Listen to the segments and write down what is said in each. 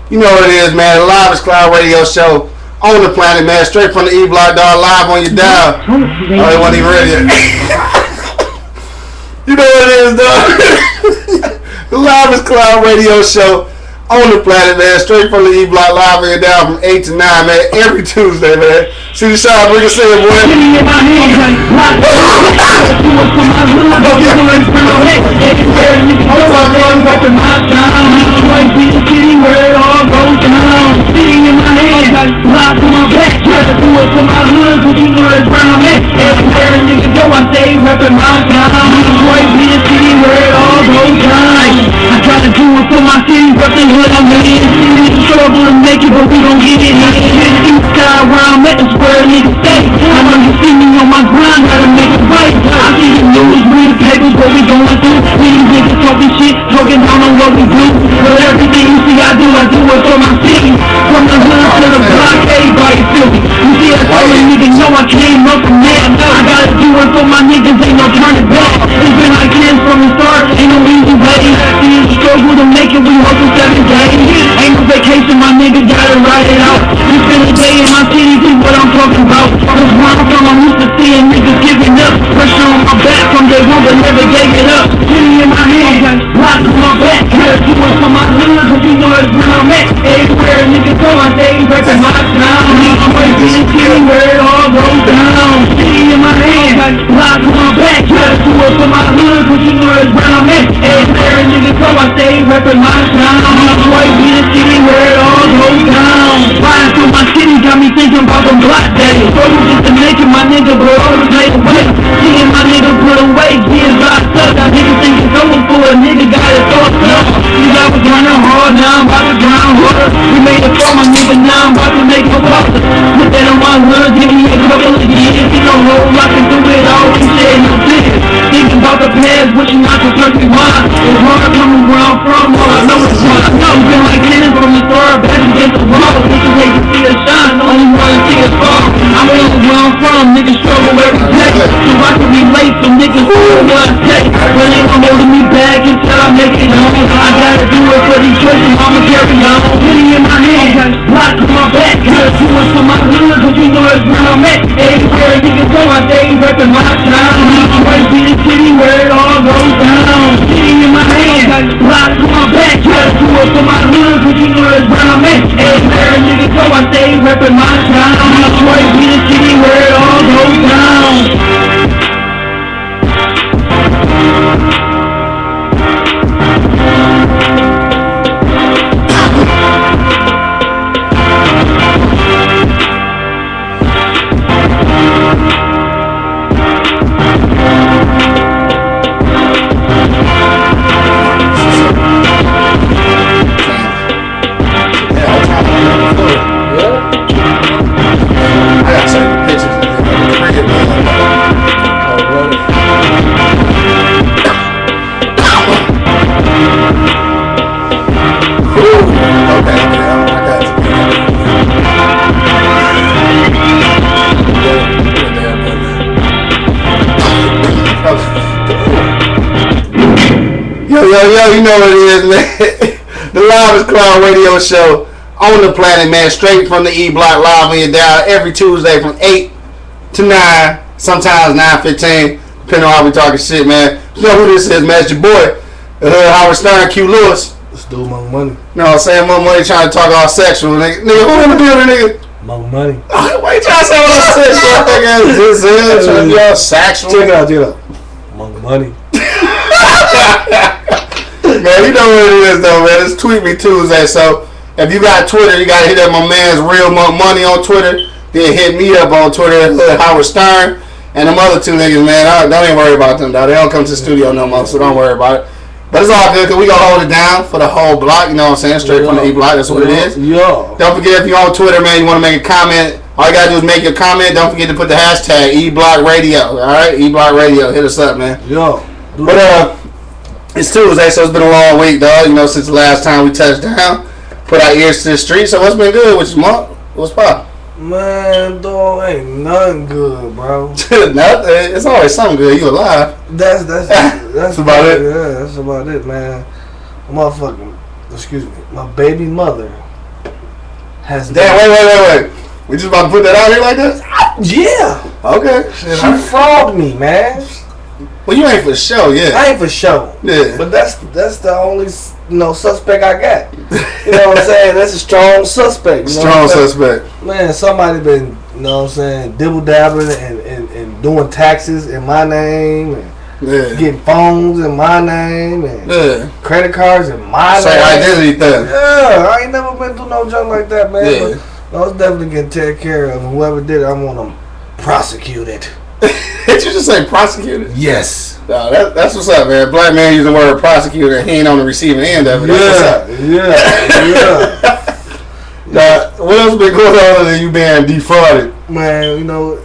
You know what it is, man. The Live is Cloud Radio Show on the planet, man. Straight from the E Block, dog. Live on your dial. Oh, they wasn't even ready yet. You know what it is, dog. The Live is Cloud Radio Show on the planet, man. Straight from the E Block, live on your dial from 8 to 9, man. Every Tuesday, man. See the shot, bring us in, boy. I try to do it for my city, but the hood I'm in. It's trouble to make it, but we gon' get it. East side where I'm at, that's where a nigga stay. I know you see me on my grind, gotta make it right. I see the news, read the papers, what we going through. These niggas talking shit, talking down on what we do. But everything you see I do it for my city. From the hood to the block, everybody feel me. You see that's all the niggas know I came up from there. I gotta do it for my niggas, ain't no turning back. It's been like this from the start, ain't no easy way. See the struggle to make it, we hustle 7 days. Ain't no vacation, my nigga gotta ride it out. You spend a day in my city, see what I'm talking about. Cause where I'm from, I'm used to seeing niggas giving up. Pressure on my back from day one, but never gave it up. City in my hand, lots on my back. Gotta do it for my hood, cause you know it's where I'm at. Everywhere a nigga go, I stay reppin' my town. I'm working in the city where it all goes down. City in my hand, lots on my back. Gotta do it for my hood, cause you know it's where I'm at. Everywhere a nigga go, I stay reppin' my town. I'm working in the city where it all goes down. Riding through my city got me thinking about them black days. Struggle just to make it, my nigga, but always made a way. Seeing my nigga put away, getting locked up. Now niggas think it's over for a nigga, got it thought up. See, I was running hard, now I'm about to drown harder. We made it for my nigga, now I'm about to make a buster. Put that on my hood, give me a couple of years. See no whole lot to do it all, he said no fear. Thinking about the past, wishing I could turn rewind. It's hard coming where I'm from, all I know is one. I know it's been like tennis from the start, back against the wall. Niggas hate to see us shine, only wanna see us fall. I'm in where I'm from, niggas struggle every day. So I can relate, so niggas do what I say. But ain't no holding me back until I make it home. I gotta do it for these choices, I'ma carry on. Penny in my hand, block on my back. Gotta do it for my hood, cause you know it's where I'm at. Everywhere a nigga go, I stay reppin' my town. I'm right in the city where it all goes down. Penny in my hand, block on my back. Gotta do it for my hood, cause you know it's where I'm at. Everywhere a nigga go, I stay reppin' my town. Detroit be the city where it all goes down. Yo, you know what it is, man. The Live is Cloud Radio Show on the planet, man. Straight from the E Block, live on your dial every Tuesday from 8 to 9, sometimes 9:15, depending on how we talking shit, man. You know who this is, man. It's your boy, Howard Stern, Q Lewis. Let's do Monk Money. You know what I'm saying? Monk Money trying to talk all sexual, nigga. Nigga, who in the building, nigga? Monk Money. Why you trying to say all sexual? Trying to be all sexual. Check it out. Monk Money. Man, you know what it is though, man. It's Tweet Me Tuesday, so if you got Twitter, you gotta hit up my man's Real Monk Money on Twitter. Then hit me up on Twitter, Howard Stern, and them other two niggas, man. Don't even worry about them, though. They don't come to the studio no more, so don't worry about it. But it's all good, because we gonna hold it down for the whole block, you know what I'm saying? Straight from the E Block, that's what it is. Yeah. Don't forget, if you're on Twitter, man, you wanna make a comment, all you gotta do is make your comment. Don't forget to put the hashtag E Block Radio, alright? E Block Radio, hit us up, man. Yeah. But, it's Tuesday, so it's been a long week, dog. You know, since the last time we touched down, put our ears to the street. So what's been good with you, Mark? What's pop? Man, dog, ain't nothing good, bro. Nothing. It's always something good. You alive? That's about it. Yeah, that's about it, man. Motherfucking, excuse me, my baby mother has. Damn, wait. We just about to put that out here like this? Yeah. Okay. She fraud me, man. Well, you ain't for show, yeah. I ain't for show. Yeah. But that's the only suspect I got. You know what I'm saying? That's a strong suspect. You know Strong suspect. Man, somebody been, you know what I'm saying, dibble dabbling and doing taxes in my name and getting phones in my name and credit cards in my name. Identity theft. Yeah, I ain't never been through no junk like that, man. Yeah. But I was definitely getting taken care of. Whoever did it, I want them prosecuted. Did you just say prosecuted? Yes. No, that's what's up, man. Black man using the word prosecutor. He ain't on the receiving end of it. That's what's up. Now, what else been going on other than you being defrauded? Man, you know,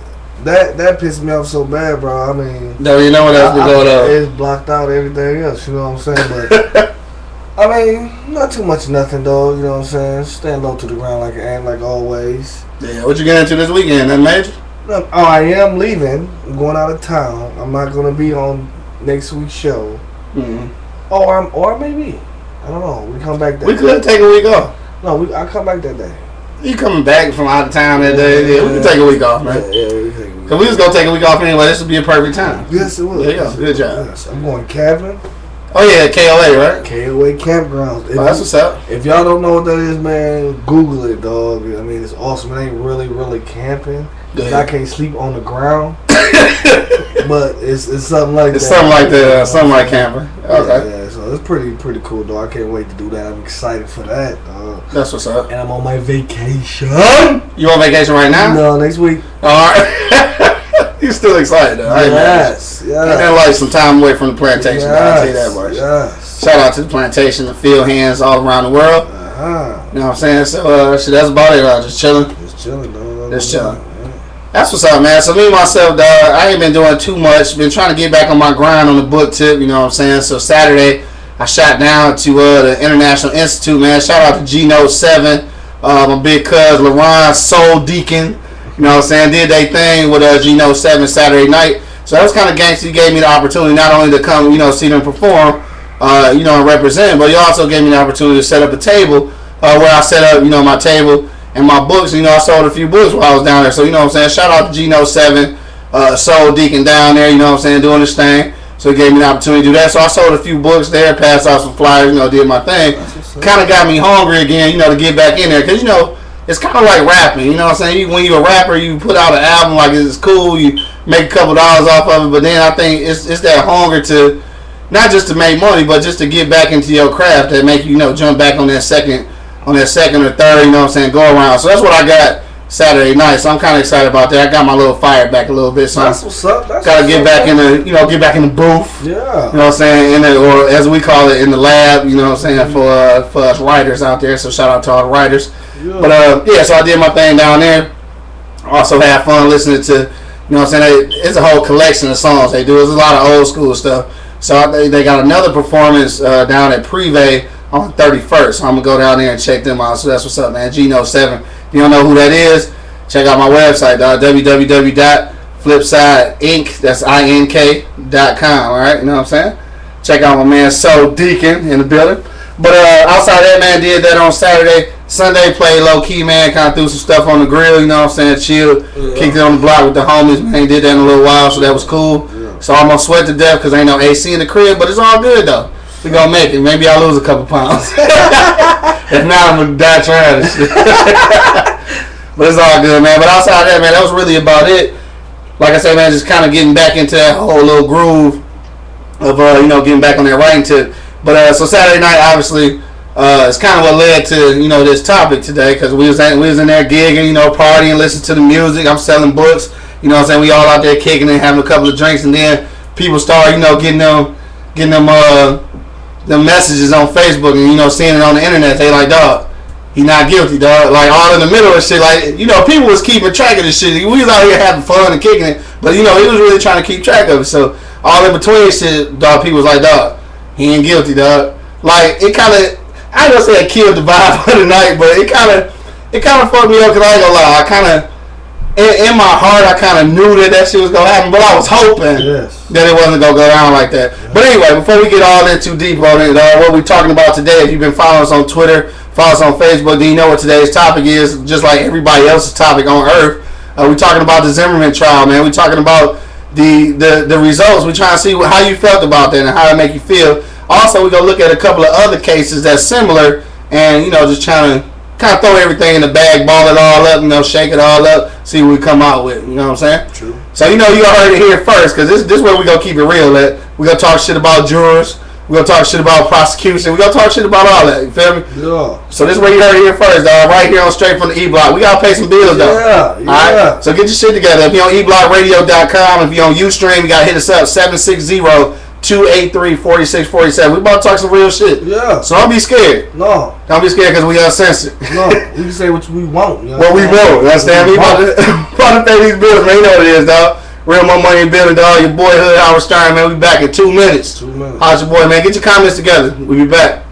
that pissed me off so bad, bro. I mean, No, you know what else been going on? It's blocked out everything else. You know what I'm saying? But I mean, not too much nothing, though. You know what I'm saying? Stand low to the ground like always. Yeah, what you getting into this weekend? Nothing major? Look, I am leaving. I'm going out of town. I'm not gonna be on next week's show. Mm-hmm. Or maybe. I don't know. We come back that We day. could take a week off. No, I come back that day. You coming back from out of town that day? Yeah, we can take a week off, man. Yeah, we can take a week. Cause we was gonna take a week off anyway. This would be a perfect time. Yes, it will. There you go. Good job. Yes, I'm going cabin. Oh yeah, KOA, right? KOA Campgrounds. Oh, that's what's up. If y'all don't know what that is, man, Google it, dog. I mean, it's awesome. It ain't really camping. Good. I can't sleep on the ground. But it's something like It's that. something like that. Something like camping. Okay. Yeah, so it's pretty cool, dog. I can't wait to do that. I'm excited for that, dog. That's what's up. And I'm on my vacation. You on vacation right now? No, next week. All right. You still excited though? Yes. I ain't like some time away from the plantation. I'll tell you that much. Yes. Shout out to the plantation, the field hands all around the world. Uh-huh. You know what I'm saying? So that's about it. Just chilling. Just chilling, dog. Just chilling. That's what's up, man. So me myself, dog, I ain't been doing too much. Been trying to get back on my grind on the book tip. You know what I'm saying? So Saturday, I shot down to the International Institute, man. Shout out to Geno 7, my big cuz LaRon Soul Deacon. You know what I'm saying? Did they thing with Geno 7 Saturday night. So that was kind of gangster. He gave me the opportunity not only to come, see them perform, and represent, but he also gave me the opportunity to set up a table where I set up, my table and my books. I sold a few books while I was down there. So, you know what I'm saying? Shout out to Geno 7, Soul Deacon down there, you know what I'm saying, doing this thing. So he gave me the opportunity to do that. So I sold a few books there, passed out some flyers, did my thing. Kind of got me hungry again, to get back in there. Because, it's kind of like rapping, you know what I'm saying? When you're a rapper, you put out an album, like it's cool, you make a couple dollars off of it, but then I think it's that hunger to, not just to make money, but just to get back into your craft that make you, jump back on that second or third, you know what I'm saying, go around. So that's what I got Saturday night, so I'm kind of excited about that. I got my little fire back a little bit, so that's what's up. Gotta get back in the, get back in the booth. Yeah. You know what I'm saying, or as we call it, in the lab, you know what I'm saying, for us writers out there, so shout out to all the writers. Yeah. But so I did my thing down there. Also had fun listening to, you know what I'm saying, it's a whole collection of songs they do. There's a lot of old school stuff. So they got another performance down at Privé on 31st. So I'm going to go down there and check them out. So that's what's up, man. Geno 7. If you don't know who that is, check out my website, www.flipsideinc, that's INK.com, all right? You know what I'm saying? Check out my man Soul Deacon in the building. But outside that, man, did that on Saturday. Sunday played low key, man. Kind of threw some stuff on the grill, you know what I'm saying? Chilled, kicked it on the block with the homies, man. Did that in a little while, so that was cool. Yeah. So I almost sweat to death because ain't no AC in the crib, but it's all good though. We gonna make it. Maybe I'll lose a couple pounds. If not, I'm gonna die trying this shit. But it's all good, man. But outside that, man, that was really about it. Like I said, man, just kind of getting back into that whole little groove of getting back on that writing tip. But so Saturday night, obviously. It's kind of what led to this topic today, because we was in there gigging, partying, listening to the music. I'm selling books, you know what I'm saying. We all out there kicking and having a couple of drinks, and then people start getting them messages on Facebook and seeing it on the internet. They like, dog, he not guilty, dog. Like all in the middle of shit, like people was keeping track of this shit. We was out here having fun and kicking it, but he was really trying to keep track of it. So all in between shit, dog, people was like, dog, he ain't guilty, dog. Like it kind of. I ain't gonna say it killed the vibe of the night, but it kind of fucked me up, because I ain't gonna lie. in my heart, I kind of knew that shit was gonna happen, but I was hoping that it wasn't gonna go down like that. Yeah. But anyway, before we get all in too deep on it, what we're talking about today, if you've been following us on Twitter, follow us on Facebook, then you know what today's topic is. Just like everybody else's topic on Earth, we're talking about the Zimmerman trial, man. We're talking about the results. We're trying to see how you felt about that and how it make you feel. Also, we're gonna look at a couple of other cases that's similar, and just trying to kind of throw everything in the bag, ball it all up, shake it all up, see what we come out with. You know what I'm saying? True. So you heard it here first, because this is where we gonna keep it real. We gonna talk shit about jurors. We gonna talk shit about prosecution. We gonna talk shit about all that. You feel me? Yeah. So this is where you heard it here first, dog. Right here on Straight from the E Block. We gotta pay some bills, though. Yeah. All right. So get your shit together. If you're on eblockradio.com, if you're on Ustream, you gotta hit us up 760-283-4647. We about to talk some real shit. Yeah. So don't be scared. No. Don't be scared because we uncensored. No. We can say what we want. What we want. You understand me? About to pay these bills, man. You know what it is, dog. Real More Money in Building, dog. Your boy Hood Howard Stern, man. We back in 2 minutes. 2 minutes. How's your boy, man? Get your comments together. We'll be back.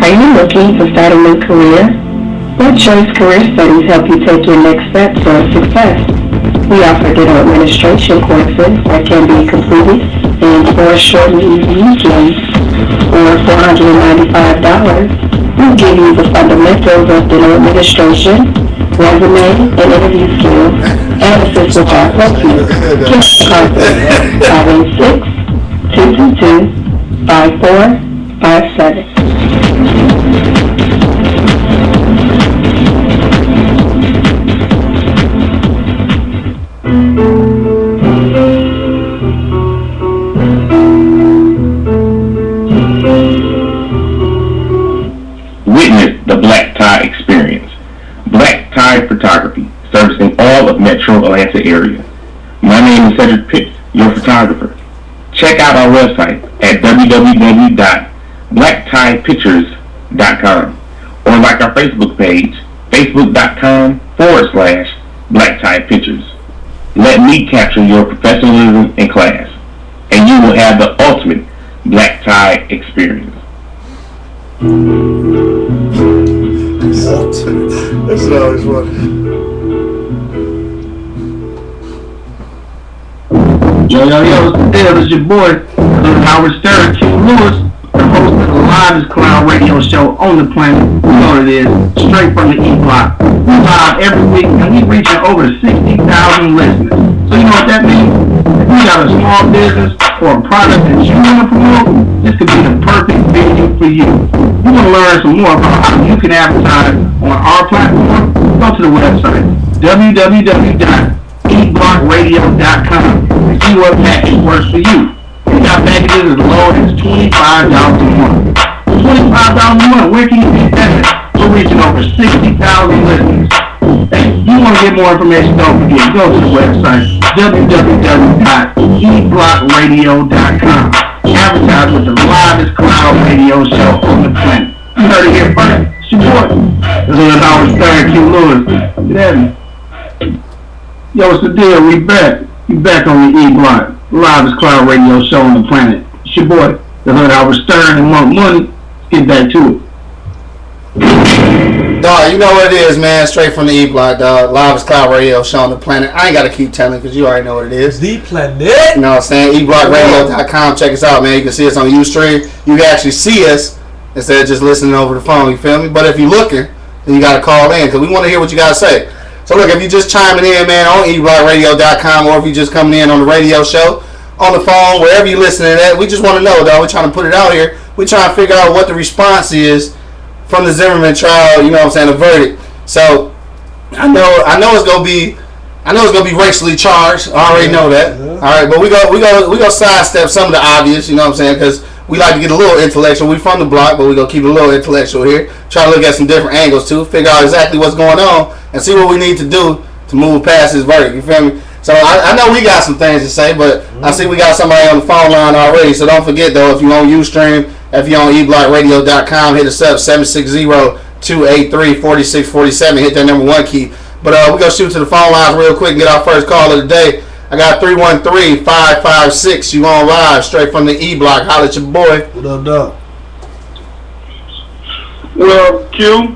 Are you looking to start a new career? What Choice Career Studies help you take your next step towards success. We offer dental administration courses that can be completed in 4 short and easy weekends for $495. We'll give you the fundamentals of dental administration, resume and interview skills, and assist with our questions. Give us a call at 586-222-5457. Witness the Black Tie experience. Black Tie Photography, servicing all of Metro Atlanta area. My name is Cedric Pitts, your photographer. Check out our website at www.blacktiepictures.com or like our Facebook page, facebook.com/Black Tie Pictures. Let me capture your professionalism in class, and you will have the ultimate black tie experience. That's always funny. Yo, this is your boy, Howard Stern, Q Lewis, the host of the livest clown radio show on the planet. You know what it is, Straight from the E Block. We live every week, and we reaching over 60,000 listeners. So you know what that means? If you got a small business or a product that you want to promote, this could be the perfect venue for you. You want to learn some more about how you can advertise on our platform? Go to the website, www.eblockradio.com, and see what package works for you. We got packages as low as $25 a month. $25 a month, where can you get that at? We're reaching over 60,000 listeners. Hey, you want to get more information, don't forget, go to the website, www.eblockradio.com. Advertise with the livest cloud radio show on the planet. You heard it here first. It's your boy. This is Howard Stern, Q Lewis. Get at me. Yo, what's the deal? We back. We back on the E Block, the livest cloud radio show on the planet. It's your boy, the Hood Howard Stern, and want money. Let's get back to it. Dog, you know what it is, man. Straight from the E Block, dog. Livest cloud radio show on the planet. I ain't got to keep telling because you already know what it is. The planet. You know what I'm saying? eblockradio.com. Check us out, man. You can see us on Ustream. You can actually see us instead of just listening over the phone. You feel me? But if you're looking, then you got to call in because we want to hear what you got to say. So look, if you're just chiming in, man, on eblockradio.com, or if you're just coming in on the radio show, on the phone, wherever you're listening at, we just want to know, dog. We're trying to put it out here. We're trying to figure out what the response is from the Zimmerman trial, you know what I'm saying, the verdict. So I know it's gonna be racially charged. I already know that. Yeah. All right, but we go sidestep some of the obvious, you know what I'm saying, because we like to get a little intellectual. We from the block, but we gonna keep it a little intellectual here. Try to look at some different angles too, figure out exactly what's going on, and see what we need to do to move past this verdict. You feel me? So I know we got some things to say, but I see we got somebody on the phone line already. So don't forget though, if you're on Ustream, if you're on eblockradio.com, hit us up 760-283-4647. Hit that number 1 key. But we're gonna shoot to the phone lines real quick and get our first call of the day. I got 313-556. You on live straight from the E Block. Holla at your boy. What up, dog? Well, Q,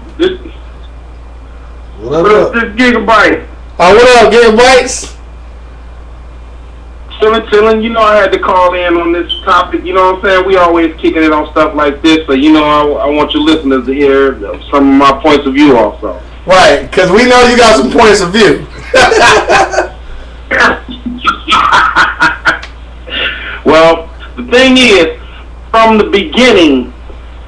What up? This Gigabyte. What up, Gigabytes? Chillin'. You know I had to call in on this topic. You know what I'm saying? We always kicking it on stuff like this. So, you know, I want your listeners to hear some of my points of view also. Right, because we know you got some points of view. Well, the thing is, from the beginning,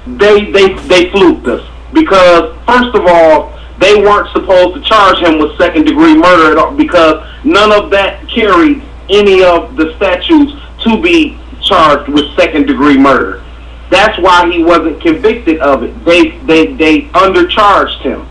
they fluked us. Because, first of all, they weren't supposed to charge him with second-degree murder at all, because none of that carried any of the statutes to be charged with second-degree murder. That's why he wasn't convicted of it. They undercharged him.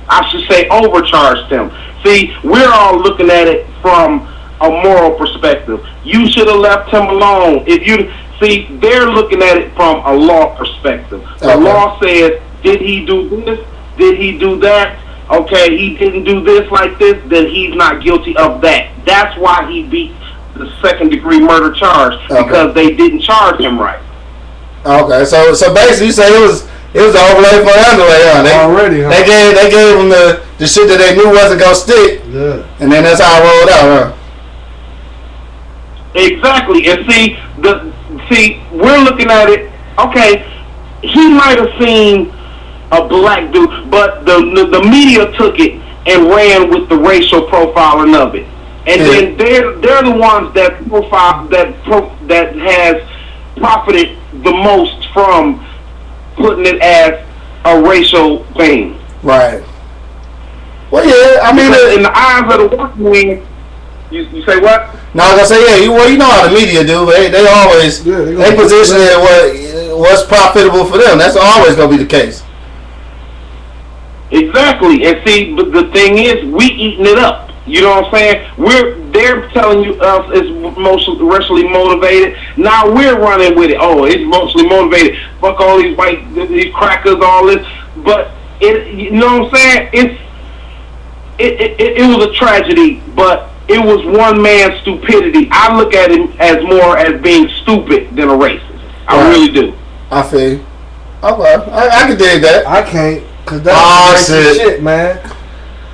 I should say overcharged him. See, we're all looking at it from a moral perspective. You should have left him alone. They're looking at it from a law perspective. The law says, did he do this? Did he do that? Okay, he didn't do this like this, then he's not guilty of that. That's why he beat the second-degree murder charge, because they didn't charge him right. Okay, so basically you say it was the overlay for underlay, huh? They gave him the shit that they knew wasn't gonna stick, and then that's how it rolled out, huh? Exactly, and see, we're looking at it. Okay, he might have seen a black dude, but the media took it and ran with the racial profiling of it, and then they're the ones that profile that has profited the most from putting it as a racial thing. Right. Well, yeah, I mean, in the eyes of the working man, you say what? No, I was gonna say, you know how the media do. They always they position it what's profitable for them. That's always gonna be the case. Exactly, and see, but the thing is, we eating it up. You know what I'm saying? They're telling you it's mostly racially motivated. Now we're running with it. Oh, it's mostly motivated. Fuck all these these crackers, all this. But you know what I'm saying? It was a tragedy, but it was one man's stupidity. I look at him as more as being stupid than a racist. I really do. I feel you. Okay, I can dig that. I can't. Cause that's racist shit, man.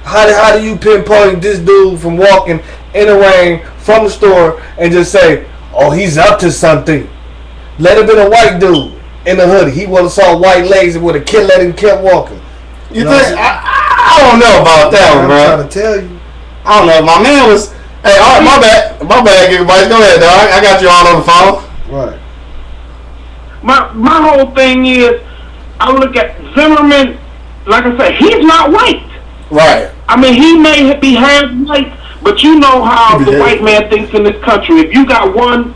How do you pinpoint this dude from walking in the rain from the store and just say, oh, he's up to something? Let it been a white dude in the hoodie. He would have saw white legs and would have let him kept walking. You think? I don't know about that one, bro. I'm trying to tell you. I don't know. My man was. Hey, all right, my bad, everybody. Go ahead, dog. I got you all on the phone. Right. My whole thing is, I look at Zimmerman. Like I said, he's not white. Right. I mean, he may be half white, but you know how the white man thinks in this country. If you got one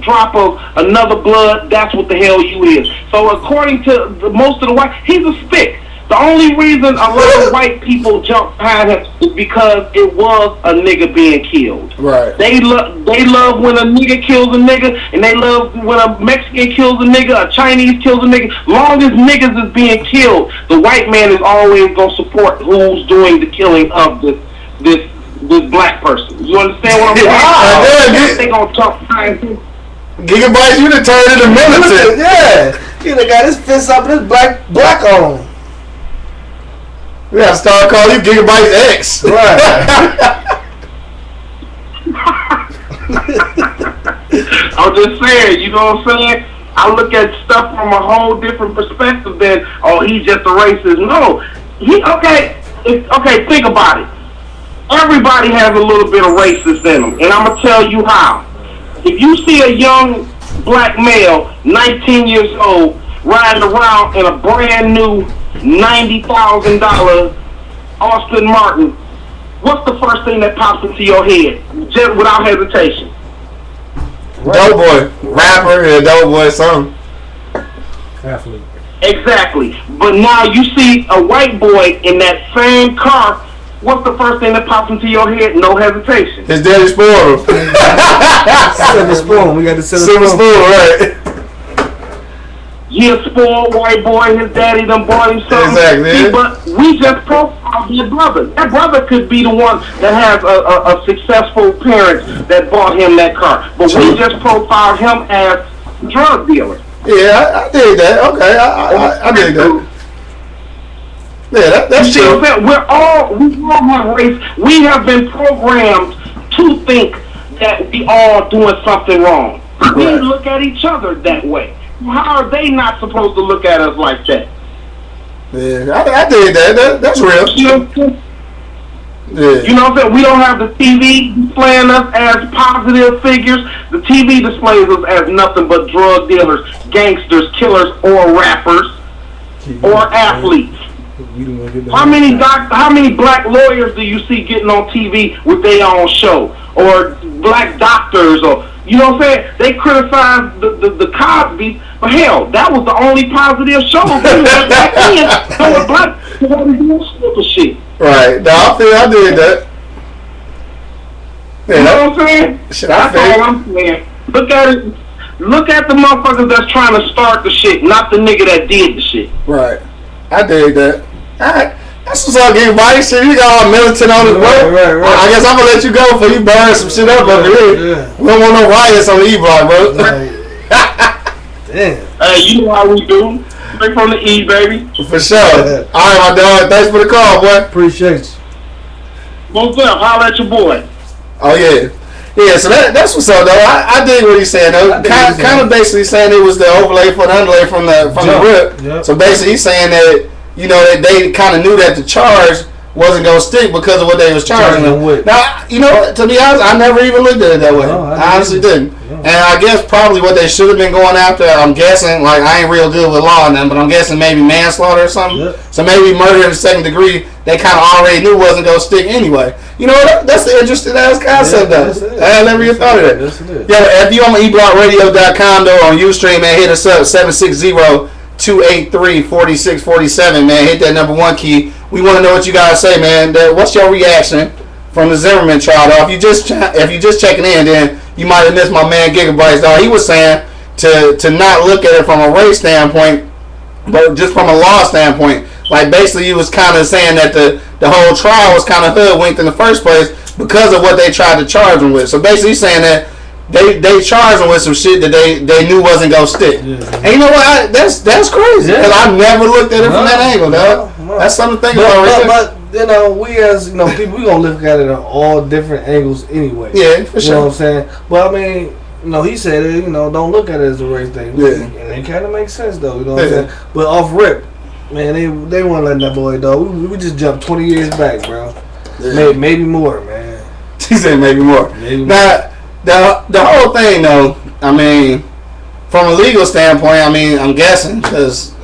drop of another blood, that's what the hell you is. So according to most of the white, he's a stick. The only reason a lot of white people jump behind him is because it was a nigga being killed. Right. They love when a nigga kills a nigga, and they love when a Mexican kills a nigga, a Chinese kills a nigga. Long as niggas is being killed, the white man is always gonna support who's doing the killing of this black person. You understand what I'm saying? They gonna jump behind him. Gigabytes, you done turned into militant. Yeah, he done got his fist up and his black on. We gotta start calling you Gigabyte X. Right. I'm just saying, you know what I'm saying? I look at stuff from a whole different perspective than, oh, he's just a racist. No. Okay, think about it. Everybody has a little bit of racist in them, and I'm going to tell you how. If you see a young black male, 19 years old, riding around in a brand new $90,000 Aston Martin, what's the first thing that pops into your head, just without hesitation? Doughboy, rapper, and Doughboy song. Athlete. Exactly. But now you see a white boy in that same car. What's the first thing that pops into your head? No hesitation. His daddy spoiled him. Silver spoon. We got the silver spoon, right? He a spoiled white boy, his daddy done bought him something. Exactly. See, but we just profiled your brother. That brother could be the one that has a successful parent that bought him that car. But we just profiled him as a drug dealer. Yeah, I dig that. Okay, I dig that. Yeah, that's true. We're all one race. We have been programmed to think that we all doing something wrong. We look at each other that way. How are they not supposed to look at us like that? Yeah, I did that. That's real. Yeah. You know what I'm saying? We don't have the TV displaying us as positive figures. The TV displays us as nothing but drug dealers, gangsters, killers, or rappers, or athletes. How many black lawyers do you see getting on TV with their own show? Or black doctors, or you know what I'm saying? They criticize the Cosby, but hell, that was the only positive show back then. So the black people doing stupid shit. Right. No, I did that. Yeah, you know what I'm saying? That's all I'm saying. Look at it. Look at the motherfuckers that's trying to start the shit, not the nigga that did the shit. Right. I did that. Alright. That's what's up, getting body shit. You got all militant on his way. Right. I guess I'm gonna let you go before you burn some shit up over here. Yeah. We don't want no riots on the E-block, bro. Damn. Hey, you know how we do. Straight from the E, baby. For sure. Alright, my dog. Thanks for the call, boy. Appreciate you. What's up? Holla at your boy. Oh, yeah. Yeah, so that's what's up, though. I dig what he's saying, though. Kind of basically saying it was the overlay for the underlay from the rip. Yep. So basically he's saying that, you know, that they kind of knew that the charge wasn't going to stick because of what they was charging them with. Now, you know, to be honest, I never even looked at it that way. No, I honestly didn't. No. And I guess probably what they should have been going after, I'm guessing, like, I ain't real good with law and them, but I'm guessing maybe manslaughter or something. Yep. So maybe murder in the second degree, they kind of already knew wasn't going to stick anyway. You know, that's the interesting ass concept, though. I never even thought of that. Yeah, if you on eblockradio.com, though, on Ustream, man, hit us up, 760-283-4647, man. Hit that number 1 key. We want to know what you guys say, man. What's your reaction from the Zimmerman trial, though? If you just checking in, then you might have missed my man Gigabytes, dog. He was saying to not look at it from a race standpoint, but just from a law standpoint. Like, basically, he was kind of saying that the whole trial was kind of hoodwinked in the first place because of what they tried to charge him with. So basically, he's saying that they charged him with some shit that they knew wasn't gonna stick. Yeah. And you know what? That's crazy. Because I never looked at it from that angle, dog. That's something to think about. But you know, we as people, we gonna look at it on all different angles anyway. Yeah, for sure. You know what I'm saying? But I mean, he said it. Don't look at it as a race thing. Yeah. And it kind of makes sense though. You know what I'm saying? But off rip, man, they weren't letting that boy though. We just jumped 20 years back, bro. Yeah. Maybe more, man. He said maybe more. Now. The whole thing, though, I mean, from a legal standpoint, I mean, I'm guessing because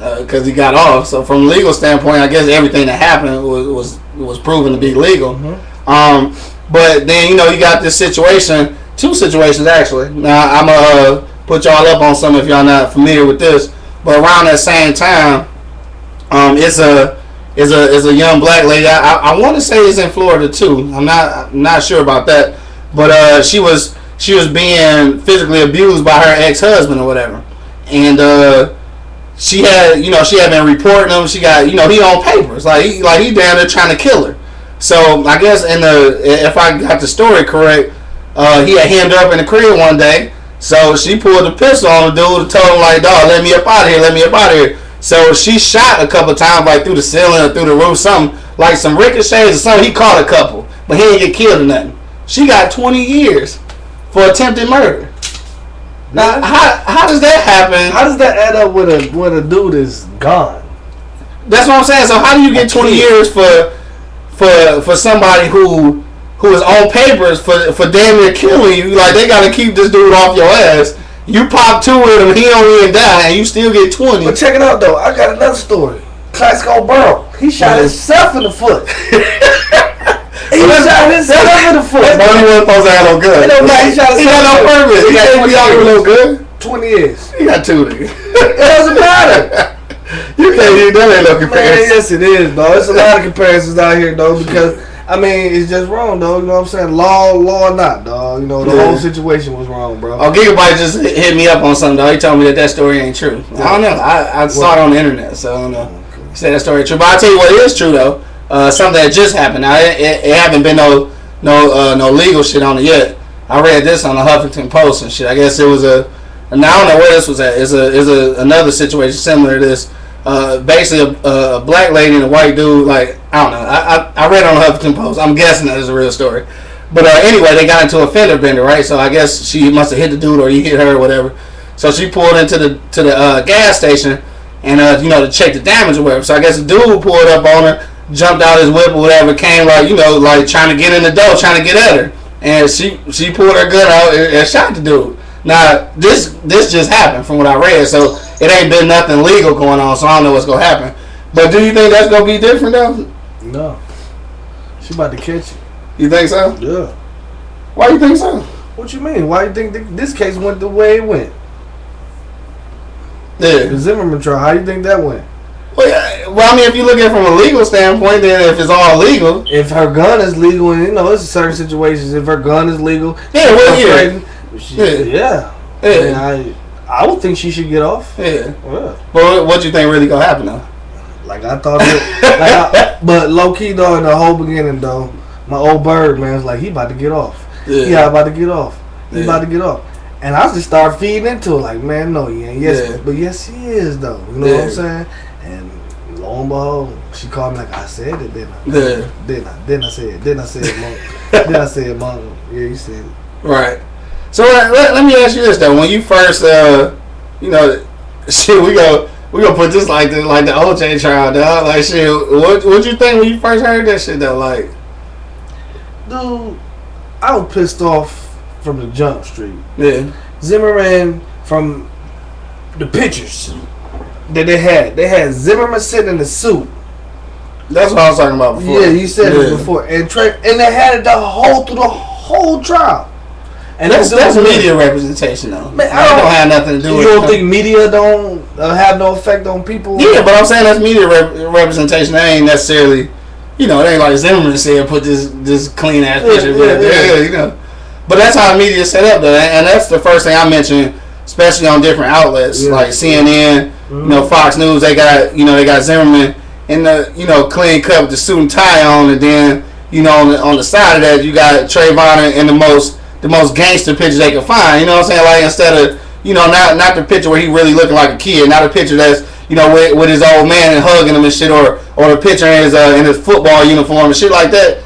he got off. So from a legal standpoint, I guess everything that happened was proven to be legal. Mm-hmm. But then, you got this situation, 2 situations actually. Now I'm gonna put y'all up on some if y'all not familiar with this. But around that same time, it's a young black lady. I want to say it's in Florida too. I'm not sure about that. But she was being physically abused by her ex-husband or whatever, and she had been reporting him. She got he on papers like he down there trying to kill her. So I guess if I got the story correct, he had hemmed her up in the crib one day. So she pulled a pistol on the dude and told him like, "Dog, let me up out of here, So she shot a couple times like through the ceiling or through the roof, something like some ricochets or something. He caught a couple, but he didn't get killed or nothing. She got 20 years for attempted murder. Now, how does that happen? How does that add up with a dude is gone? That's what I'm saying. So how do you get 20 years for somebody who is on papers for damn near killing you? Like, they got to keep this dude off your ass. You pop 2 with him, he don't even die, and you still get 20. But check it out, though. I got another story. Classico Burrow. He shot himself in the foot. He shot himself in the foot. No, he wasn't supposed to have no gun. He got no purpose. He got 20 years with no gun. 20 years. He got 2 niggas. It doesn't matter. You can't even do that no comparison. Man, yes, it is, though. It's a lot of comparisons out here, though, because I mean, it's just wrong, though. You know what I'm saying? Law or not, dog. The whole situation was wrong, bro. Oh, Gigabyte just hit me up on something, though. He told me that story ain't true. Yeah. I don't know. I saw it on the internet, so I don't know. He said that story ain't true. But I'll tell you what is true, though. Something that just happened. Now, it haven't been no legal shit on it yet. I read this on the Huffington Post and shit. I guess it was now I don't know where this was at. It's another situation similar to this. basically a black lady and a white dude. Like I don't know. I read on Huffington Post. I'm guessing that is a real story. But anyway, they got into a fender bender, right? So I guess she must have hit the dude or he hit her or whatever. So she pulled into the gas station and to check the damage or whatever. So I guess the dude pulled up on her, jumped out his whip or whatever, came like trying to get in the door, trying to get at her, and she pulled her gun out and shot the dude. Now this just happened from what I read, so it ain't been nothing legal going on, so I don't know what's gonna happen. But do you think that's gonna be different though? No, she about to catch you. You think so? Yeah. Why you think so? What you mean? Why you think this case went the way it went? Yeah. The Zimmerman trial, how you think that went? Well, I mean, if you look at it from a legal standpoint, then if it's all legal, if her gun is legal, and it's certain situations. If her gun is legal, yeah. I would think she should get off. Yeah. But what you think really gonna happen though? Like I thought, but low key though, in the whole beginning though, my old bird man was like, he about to get off. Yeah, about to get off. He about to get off. And I just started feeding into it, like, man, no, he ain't. Yes, but yes, he is though. You know what I'm saying? And lo and behold, she called me like, I said it, didn't I? Then I said it, Monk. Then I said, Monk. Yeah, you said it. Right. So let me ask you this though: when you first, shit, we gonna put this like the OJ trial, dog. Like, shit, what you think when you first heard that shit though? Like, dude, I was pissed off from the jump street. Yeah. Zimmerman, from the pictures that they had Zimmerman sitting in the suit. That's what I was talking about before. Yeah, you said it before, and they had it through the whole trial. And that's media representation, though. Man, I don't have nothing to do with it. You don't think media don't have no effect on people? Yeah, but I'm saying that's media representation. That ain't necessarily, it ain't like Zimmerman said put this clean ass picture. Yeah. But that's how the media is set up, though, and that's the first thing I mentioned, especially on different outlets like CNN, Fox News. They got Zimmerman in the clean cut with the suit and tie on, and then on the side of that you got Trayvon in the most gangster picture they can find. You know what I'm saying? Like, instead of not the picture where he really looking like a kid, not a picture that's with his old man and hugging him and shit, or the picture in his football uniform and shit like that.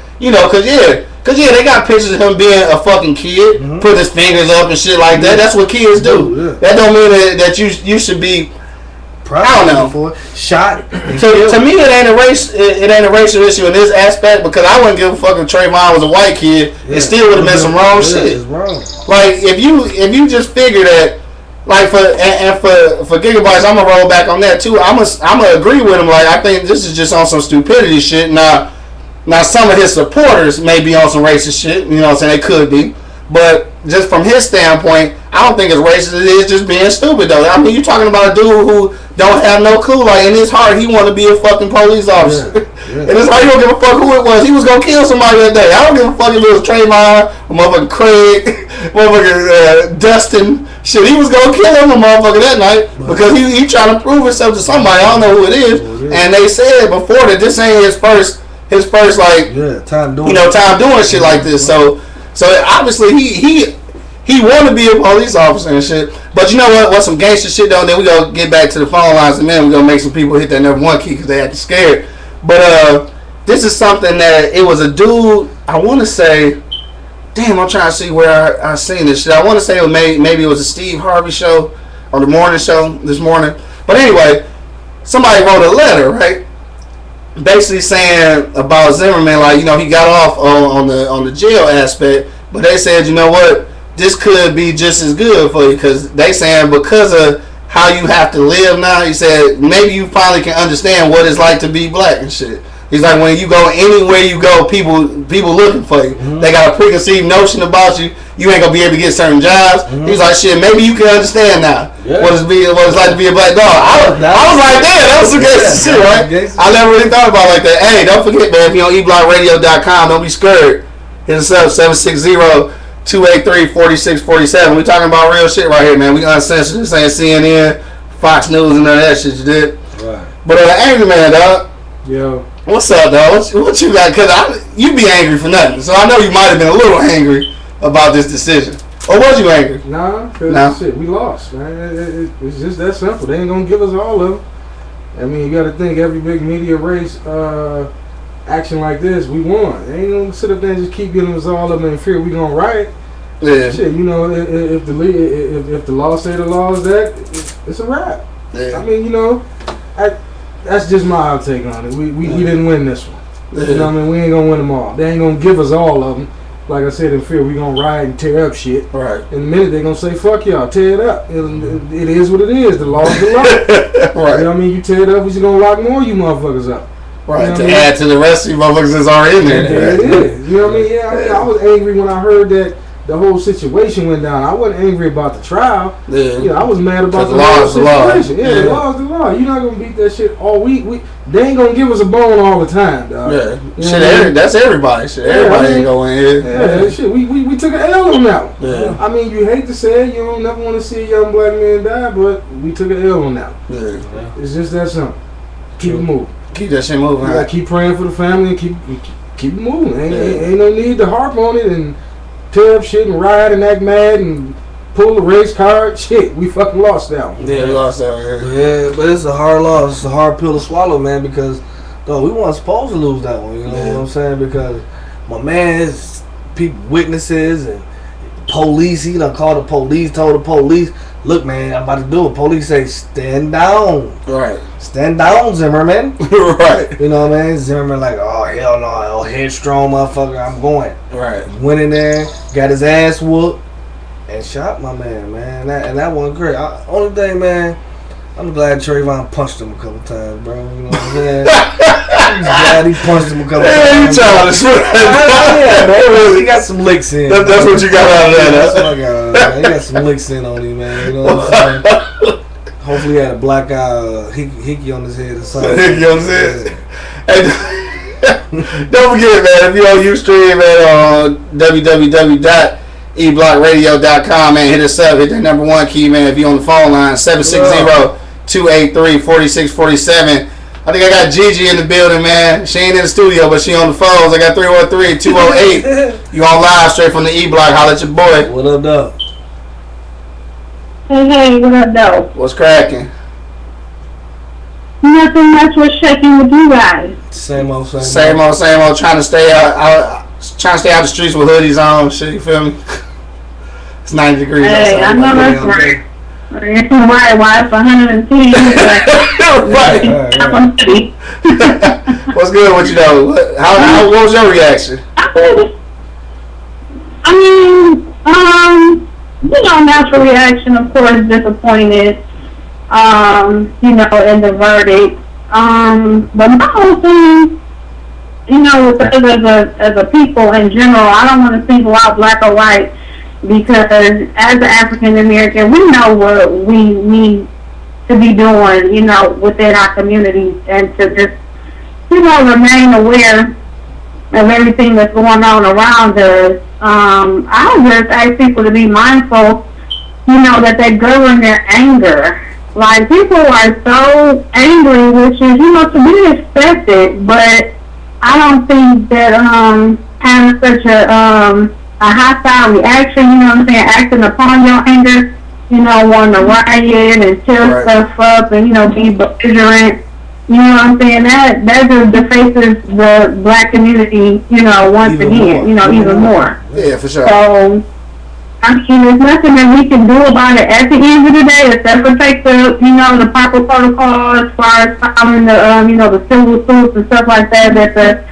Cause they got pictures of him being a fucking kid, putting his fingers up and shit like that. That's what kids do. Yeah. That don't mean that you should be. I don't know. Shot. To me, it ain't a racial issue in this aspect, because I wouldn't give a fuck if Trayvon was a white kid. It still would have been some wrong shit. It's wrong. Like if you just figure that, like for Gigabytes, I'm gonna roll back on that too. I'm gonna agree with him. Like, I think this is just on some stupidity shit. Now some of his supporters may be on some racist shit. You know what I'm saying? They could be. But just from his standpoint, I don't think it's racist. It is just being stupid, though. I mean, you're talking about a dude who don't have no clue. Like, in his heart, he want to be a fucking police officer. Yeah. And it's like, he don't give a fuck who it was. He was going to kill somebody that day. I don't give a fuck if it was Trayvon, or motherfucking Craig, motherfucking Dustin. Shit, he was going to kill him, a motherfucker, that night. Because he trying to prove himself to somebody. I don't know who it is. And they said before that this ain't his first like, time doing shit like this. So obviously he want to be a police officer and shit. But you know what? Some gangster shit though. Then we gonna get back to the phone lines, and then we gonna make some people hit that number one key because they had to scared. But this is something that it was a dude. I want to say, damn, I'm trying to see where I seen this shit. I want to say maybe it was a Steve Harvey show or the morning show this morning. But anyway, somebody wrote a letter, right? Basically saying about Zimmerman, like, he got off on the jail aspect, but they said, you know what, this could be just as good for you, because they saying because of how you have to live now, he said maybe you finally can understand what it's like to be black and shit. He's like, when you go anywhere you go, people looking for you. They got a preconceived notion about you. You ain't gonna be able to get certain jobs. He's like, shit, maybe you can understand now what it's like to be a black dog. I was like, damn, that was some good shit, right? I never really thought about it like that. Hey, don't forget, man, if you're on eblockradio.com, don't be scared. Hit us up, 760-283-4647. We talking about real shit right here, man. We uncensored. This ain't CNN, Fox News, and none of that shit you did. Right. But Angry Man, dog. Yo. What's up, dog? What you got? Because you be angry for nothing. So I know you might have been a little angry about this decision. Or was you angry? Nah, because shit, we lost, man. It's just that simple. They ain't going to give us all of them. I mean, you got to think every big media race action like this, we won. They ain't gonna sit up there and just keep getting us all up in fear. We gonna riot. Yeah. Shit, you know, if the law say the law is that, it's a wrap. Yeah. I mean, you know, that's just my outtake on it. We didn't win this one. Yeah. You know what I mean? We ain't gonna win them all. They ain't gonna give us all of them. Like I said, in fear, we gonna riot and tear up shit. Right. In a minute, they gonna say, "Fuck y'all, tear it up." It is what it is. The law is the law. Right. You know what I mean? You tear it up, we just gonna lock more of you motherfuckers up. Right. You know To what I mean? add to the rest of you motherfuckers that's already in there. There it is. You know what I mean? Yeah, I was angry when I heard that the whole situation went down. I wasn't angry about the trial. Yeah. You know, I was mad about the law whole is the law. situation. Yeah, the law is the law. You're not gonna beat that shit all week. They ain't gonna give us a bone all the time, dog. Yeah. You know Shit, what I mean? that's everybody. Shit, Yeah, everybody I mean, ain't going in. Yeah, shit. We took an L on that one. Yeah. I mean, you hate to say it, you don't never want to see a young black man die, but we took an L on that one. Yeah. It's just that simple. Keep it moving. Keep that shit moving. You gotta keep praying for the family and keep it moving. Ain't no need to harp on it and tear up shit and riot and act mad and pull the race card. Shit, we fucking lost that one. Yeah, we lost that one. Yeah, but it's a hard loss. It's a hard pill to swallow, man, because we weren't supposed to lose that one. You know what I'm saying? Because my man is people, witnesses and police. He done called the police, told the police, "Look, man, I'm about to do it." Police say, "Stand down." Right. Stand down, Zimmerman. Right. You know what I mean? Zimmerman like, "Oh, hell no, oh, headstrong motherfucker, I'm going." Right. Went in there, got his ass whooped, and shot my man. That wasn't great. Only thing, man, I'm glad Trayvon punched him a couple times, bro. You know what I'm saying? I'm glad he punched him a couple times. You childish. Yeah, man. He got some licks in. That's what you got out of that. That's what I got out of that. He got some licks in on him, man. You know what I'm saying? Hopefully he had a black eye, hickey on his head or something. Hickey on his head. Hey, don't forget, man, if you're on Ustream, man, on www.eblockradio.com, man, hit us up. Hit that number one key, man. If you're on the phone line, 760-283-4647. I think I got Gigi in the building, man. She ain't in the studio, but she on the phones. I got 313-208. You on live straight from the E-Block. Holla at your boy. What up, though? Hey, what up, though? What's cracking? Nothing much was shaking with you guys. Same old. Same old. Trying to stay out the streets with hoodies on. Shit, you feel me? It's 90 degrees. Hey, I know that's right. Right, why it's 110. Right. What's good with you though? What was your reaction? Natural reaction, of course, disappointed. In the verdict. But my whole thing, as a people in general, I don't want to single out black or white, because as an African American, we know what we need to be doing, within our communities, and to just, remain aware of everything that's going on around us. I would just ask people to be mindful, that they govern their anger. Like, people are so angry, which is, to be expected, but I don't think that having such a hostile reaction, acting upon your anger, wanting to riot and tear stuff up and, be belligerent, that just defaces the black community, once again, even more. Yeah, for sure. So, there's nothing that we can do about it at the end of the day, except for take the, the proper protocol as far as following the, the civil suits and stuff like that the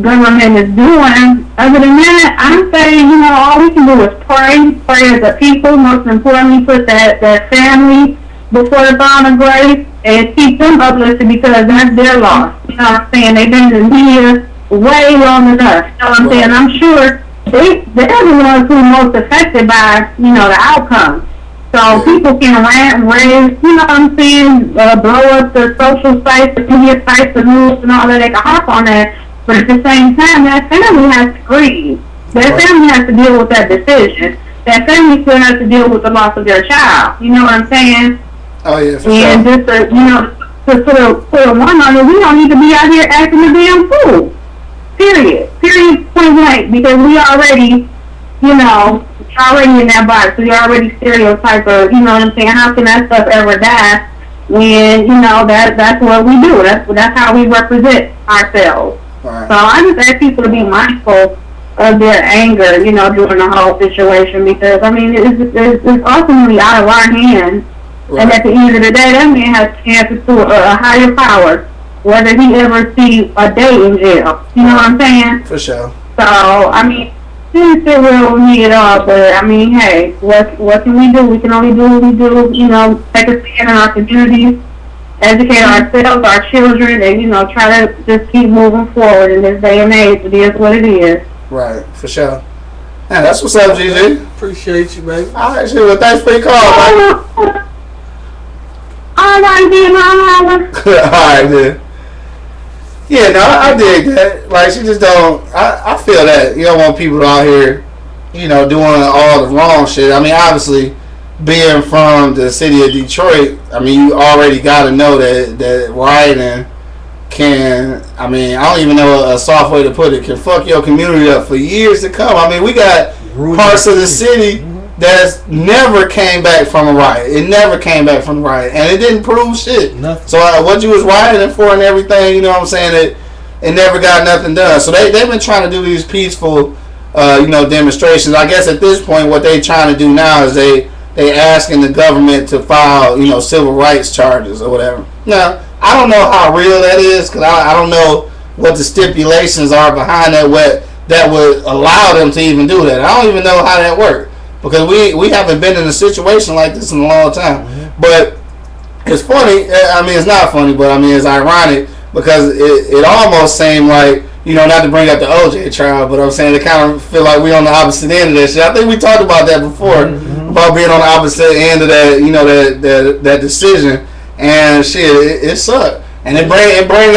government is doing. Other than that, I'm saying, all we can do is pray as a people. Most importantly, put that family before the throne of grace and keep them uplifted, because that's their loss. You know what I'm saying? They've been in the media way long enough. You know what I'm saying? I'm sure they're the ones who are most affected by, the outcome. So people can rant, rave, what I'm saying, blow up the social sites, the media sites, the news and all that. They can harp on that. But at the same time, that family has to grieve. That family has to deal with that decision. That family still has to deal with the loss of their child. You know what I'm saying? Oh, yeah, for and sure. just to put a one on it, we don't need to be out here acting a damn fool. Period, point blank, because we already, already in that box. We already stereotype of, how can that stuff ever die? when, you know, that's what we do. That's how we represent ourselves. Right. So I just ask people to be mindful of their anger, you know, during the whole situation, because, I mean, it's ultimately out of our hands. Right. And at the end of the day, that man has answers to a higher power, whether he ever sees a day in jail. You know what I'm saying? For sure. So, I mean, didn't sit real with me at all, but, I mean, hey, what can we do? We can only do what we do, you know, take a stand in our communities, educate ourselves, our children, and, you know, try to just keep moving forward in this day and age. It is what it is. Right, for sure. Man, that's what's up, GG. Appreciate you, baby. All right, shit. Well, thanks for your call, man. All right, then, All right, then. Yeah, no, I dig that. Like, she just don't. I feel that you don't want people out here, you know, doing all the wrong shit. I mean, obviously, being from the city of Detroit, I mean, you already got to know that rioting can, I mean, I don't even know a soft way to put it, can fuck your community up for years to come. I mean, we got parts of the city that never came back from a riot. It never came back from the riot, and it didn't prove shit. Nothing. So what you was rioting for and everything, you know what I'm saying, it never got nothing done. So they've been trying to do these peaceful, you know, demonstrations. I guess at this point, what they trying to do now is they asking the government to file, you know, civil rights charges or whatever. Now, I don't know how real that is, because I don't know what the stipulations are behind that would allow them to even do that. I don't even know how that works, because we haven't been in a situation like this in a long time. Mm-hmm. But it's funny. I mean, it's not funny, but I mean, it's ironic, because it almost seemed like, you know, not to bring up the OJ trial, but I'm saying it kind of feel like we on the opposite end of that shit. I think we talked about that before, about being on the opposite end of that, you know, that decision. And shit, it sucked, and it bring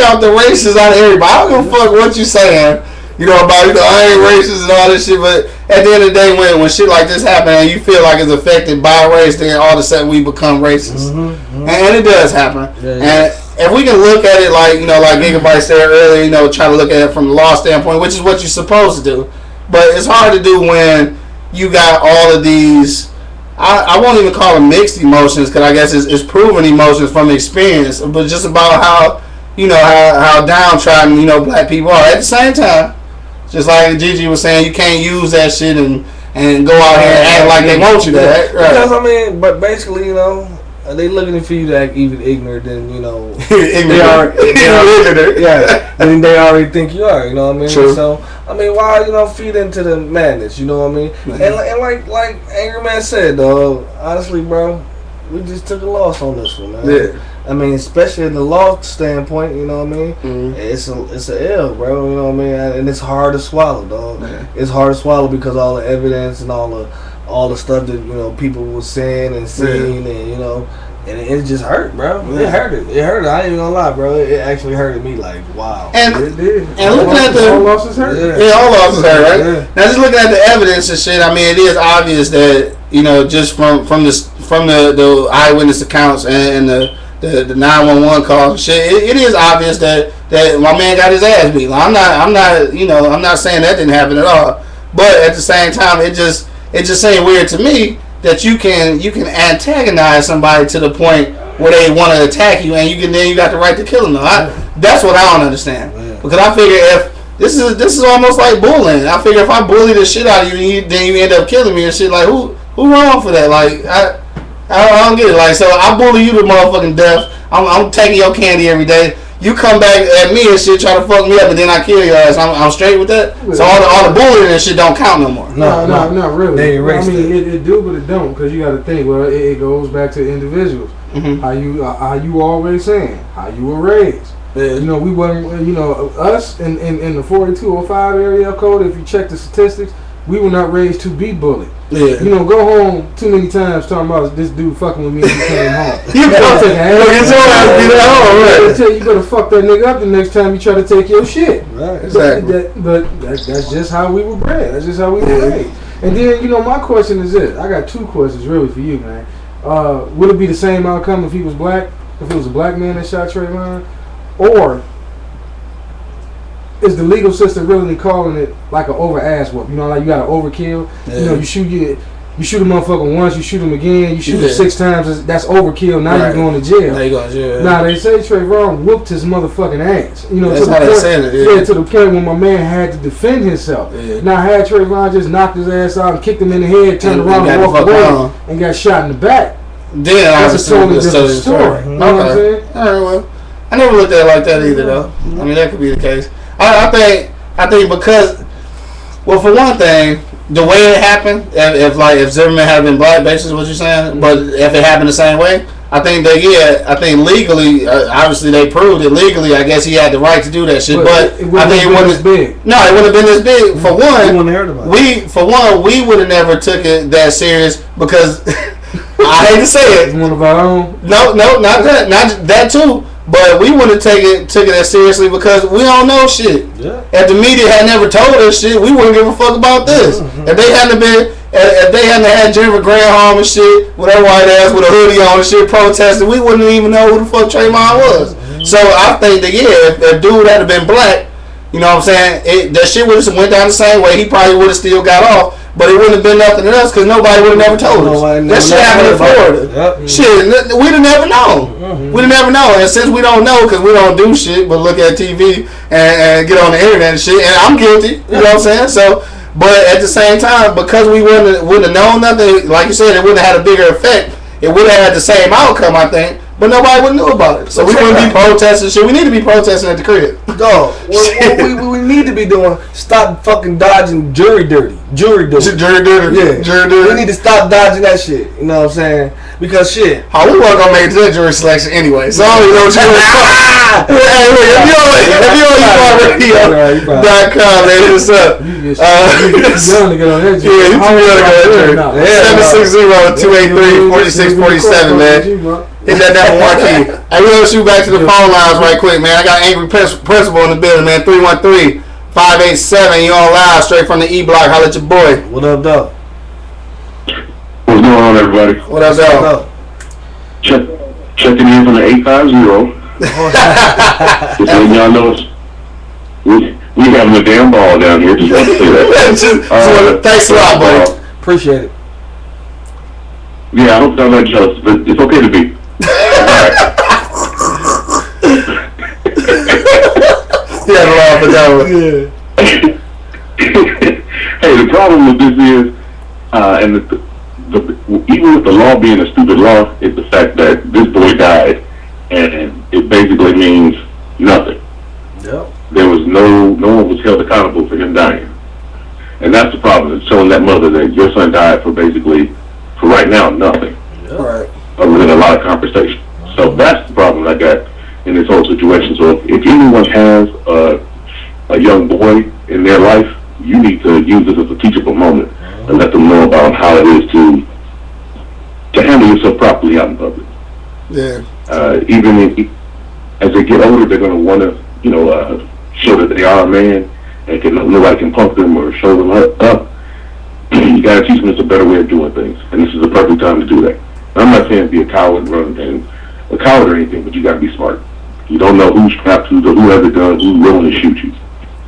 out the races out of everybody. I don't give a fuck what you saying, you know, about, you know, I ain't racist and all this shit. But at the end of the day, when shit like this happen and you feel like it's affected by race, then all of a sudden we become racist, and it does happen. And if we can look at it like, you know, like Gigabyte said earlier, you know, try to look at it from the law standpoint, which is what you're supposed to do. But it's hard to do when you got all of these. I won't even call them mixed emotions, because I guess it's proven emotions from experience, but just about how, you know, how downtrodden, you know, black people are. At the same time, just like Gigi was saying, you can't use that shit and go out here and act like they want you to act. Right. Because, I mean, but basically, you know, they looking for you to act even ignorant than, you know, they already think you are, you know what I mean? True. So, I mean, why, you know, feed into the madness, you know what I mean? Mm-hmm. And like Angry Man said, dog, honestly, bro, we just took a loss on this one, man. Yeah. I mean, especially in the law standpoint, you know what I mean? Mm-hmm. It's a L, bro, you know what I mean? And it's hard to swallow, dog. Yeah. It's hard to swallow because all the evidence and all the stuff that, you know, people were saying and seeing, and, you know, and it just hurt, bro. Yeah. It hurted. It hurted. I ain't even gonna lie, bro. It actually hurted me. Like, wow. And it did. And looking at the all losses hurt. Yeah, all losses hurt, right? Yeah. Now, just looking at the evidence and shit, I mean, it is obvious that, you know, just from the eyewitness accounts and the 911 calls and shit, it is obvious that my man got his ass beat. Like, I'm not saying that didn't happen at all, but at the same time, it just seemed weird to me that you can antagonize somebody to the point where they want to attack you, and you got the right to kill them. That's what I don't understand. Yeah. Because I figure if this is almost like bullying. I figure if I bully the shit out of you, then you end up killing me and shit. Like, who wrong for that? Like, I don't get it. Like, so I bully you to motherfucking death. I'm taking your candy every day. You come back at me and shit, try to fuck me up, and then I kill your ass. I'm straight with that. So all the bullying and shit don't count no more. No, not really. They erased it do, but it don't, because you got to think. Well, it goes back to individuals. Mm-hmm. How you always saying, how you were raised. Yeah. You know, we wasn't. You know, us in the 4205 area code. If you check the statistics, we were not raised to be bullied. Yeah. You know, go home too many times talking about this dude fucking with me and he came home. You better fuck that nigga up the next time you try to take your shit. Right, exactly. But that's just how we were bred. That's just how we were raised. And then, you know, my question is this. I got two questions really for you, man. Would it be the same outcome if he was black? If it was a black man that shot Trayvon? Or is the legal system really calling it like an over ass whoop? You know, like you got an overkill. Yeah. You know, you shoot You shoot a motherfucker once, you shoot him again, you shoot him Yeah. 6 times. That's overkill. Now Right. you're going to jail. Now you going to jail. Nah, they say Trayvon whooped his motherfucking ass. You know, That's to how the they point, saying it, yeah. to the point when my man had to defend himself. Yeah. Now, had Trayvon just knocked his ass out and kicked him in the head, turned And around got and the walked fuck away on. and got shot in the back, Then that's a totally different story. Okay. You know what I'm saying? All right, well, I never looked at it like that either, though. I mean, that could be the case. I think because, well, for one thing, the way it happened, if Zimmerman had been black, basically what you're saying, but if it happened the same way, I think legally, obviously they proved it legally. I guess he had the right to do that shit, but I think it wasn't big. No, it wouldn't have been this big. For one, heard about it. we would have never took it that serious because I hate to say it. It's one of our own. No, not that too. But we wouldn't took it that seriously because we don't know shit. Yeah. If the media had never told us shit, we wouldn't give a fuck about this. If they hadn't had Jennifer Granholm and shit with her white ass with a hoodie on and shit protesting, we wouldn't even know who the fuck Trayvon was. So I think that if dude had been black, you know what I'm saying, that shit would have went down the same way. He probably would have still got off. But it wouldn't have been nothing to us because nobody would have never told us. That shit happened in Florida. Yep. Shit, we'd have never known. We'd have never known. And since we don't know because we don't do shit but look at TV and get on the internet and shit, and I'm guilty, you know what I'm saying? So, but at the same time, because we wouldn't have known nothing, like you said, it wouldn't have had a bigger effect. It would have had the same outcome, I think. But nobody would know about it. So we wouldn't be protesting shit. We need to be protesting at the crib. Dog, what we need to be doing, stop fucking dodging jury duty. Jury duty. Yeah. Jury duty. We need to stop dodging that shit. You know what I'm saying? Because shit. How we weren't gonna make it to that jury selection anyway. So I don't even know what you Hey, look, if you on radio.com, man, hit us up. You young to get on that jury. Yeah, you too young to get on that jury. 760-283-4647, man. Hit that number marquee. Hey, we're gonna shoot back to the phone lines right quick, man. I got Angry Principal in the building, man. 313-587. You on live straight from the E Block. Holla at your boy. What up, dog? What's going on, everybody? What up, dog? Checking in from the 850. Just letting y'all know we having a damn ball down here. Just want to say that. Thanks a lot, buddy. Appreciate it. Yeah, I hope y'all not jealous, but it's okay to be. Hey, the problem with this is, and even with the law being a stupid law, is the fact that this boy died, and it basically means nothing. Yep. There was no one was held accountable for him dying, and that's the problem. It's showing that mother that your son died for basically, for right now, nothing. Yep. Right. Other than a lot of conversation. So that's the problem I got in this whole situation. So if anyone has a young boy in their life, you need to use this as a teachable moment and let them know about how it is to handle yourself properly out in public. Yeah. Even as they get older, they're going to want to, show that they are a man, and nobody can pump them or show them up. You got to teach them it's a better way of doing things, and this is the perfect time to do that. I'm not saying be a coward and a coward or anything, but you got to be smart. You don't know who's strapped to who has a gun, who's willing to shoot you.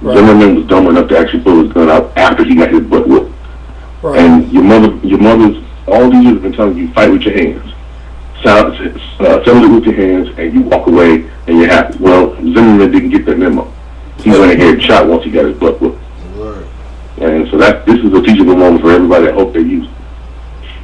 Right. Zimmerman was dumb enough to actually pull his gun out after he got his butt whooped. Right. And your mother's all these years have been telling you fight with your hands, settle it with your hands, and you walk away and you're happy. Well, Zimmerman didn't get that memo. He went ahead and shot once he got his butt whooped. Right. And so this is a teachable moment for everybody. I hope they use it.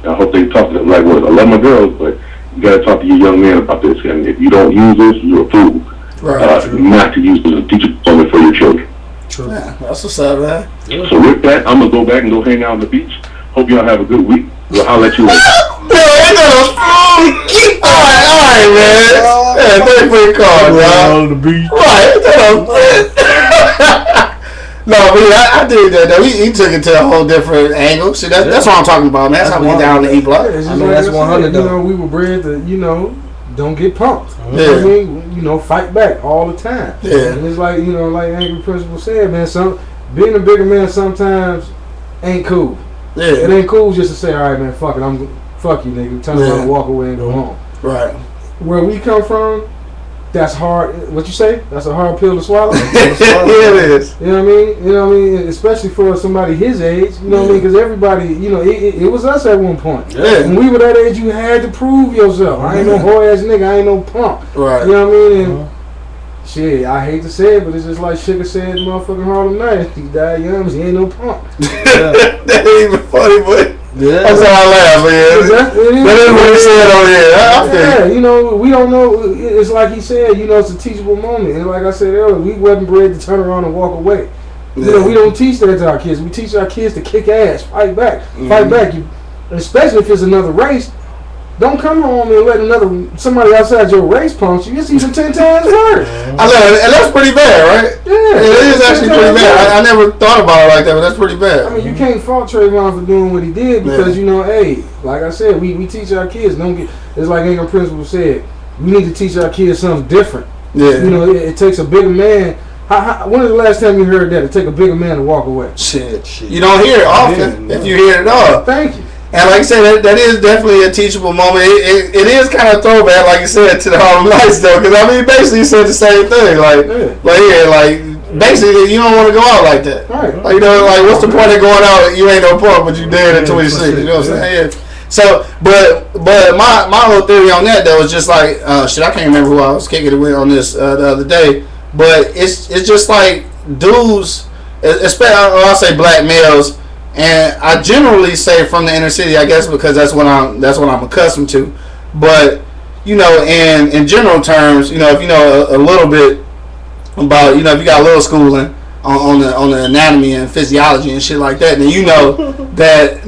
I hope they talk to them like, well, I love my girls, but you got to talk to your young man about this. And if you don't use this, you're a fool. Right. Not to use this as a teachable moment for your children. True. Yeah, that's what's up, man. Yeah. So with that, I'm going to go back and go hang out on the beach. Hope y'all have a good week. We'll holler at you later. All right, man. Yeah, thank you for your call, bro. On the beach. Right. No, but yeah, I did that though. He took it to a whole different angle. See, that's what I'm talking about, man. That's how we get down the E Block. Yeah, it's I just mean, like that's I said, 100 though. You know, we were bred to, don't get pumped. You know Yeah. what I mean? Fight back all the time. Yeah. And it's like, like Angry Principal said, man, being a bigger man sometimes ain't cool. It Yeah. ain't cool just to say, all right, man, fuck it, fuck you, nigga. Turn around and walk away and go home. Right. Where we come from, that's hard. What you say? That's a hard pill to swallow. It is. You know what I mean? You know what I mean? Especially for somebody his age. You know what I mean? Because everybody, you know, it was us at one point. Yeah. When we were that age, you had to prove yourself. I ain't no whore ass nigga. I ain't no punk. Right. You know what I mean? And shit, I hate to say it, but it's just like Sugar said, motherfucking Harlem Night. He died young, he ain't no punk. That ain't even funny, but Yeah. that's how I laugh, man. That is what he said on here. Yeah, you know, we don't know. It's like he said, you know, it's a teachable moment. And like I said earlier, we wasn't bred to turn around and walk away. You know, we don't teach that to our kids. We teach our kids to kick ass, fight back, fight back. You, especially if it's another race. Don't come home and let somebody outside your race punch you. It's even 10 times worse. I love it, and that's pretty bad, right? Yeah, it is actually pretty bad. I never thought about it like that, but that's pretty bad. I mean, you can't fault Trayvon for doing what he did because you know, hey, like I said, we teach our kids. Don't get. It's like Angry Principal said. We need to teach our kids something different. Yeah. You know, it takes a bigger man. When is the last time you heard that? It take a bigger man to walk away. Shit. You don't hear it often, if you hear it at all. Thank you. And like I said, that is definitely a teachable moment. It is kind of throwback, like you said, to the Harlem Nights, though, because I mean, basically, you said the same thing. Basically, you don't want to go out like that. Right. Like, you know, like, what's the point of going out? You ain't no punk, but you dead at 26. You know what I'm saying? Yeah. So, but my whole theory on that though is just like, I can't remember who I was kicking it with on this the other day, but it's just like dudes, especially I'll say black males. And I generally say from the inner city, I guess, because that's what I'm accustomed to. But you know, in general terms, you know, if you know a little bit about, you know, if you got a little schooling on the anatomy and physiology and shit like that, then you know that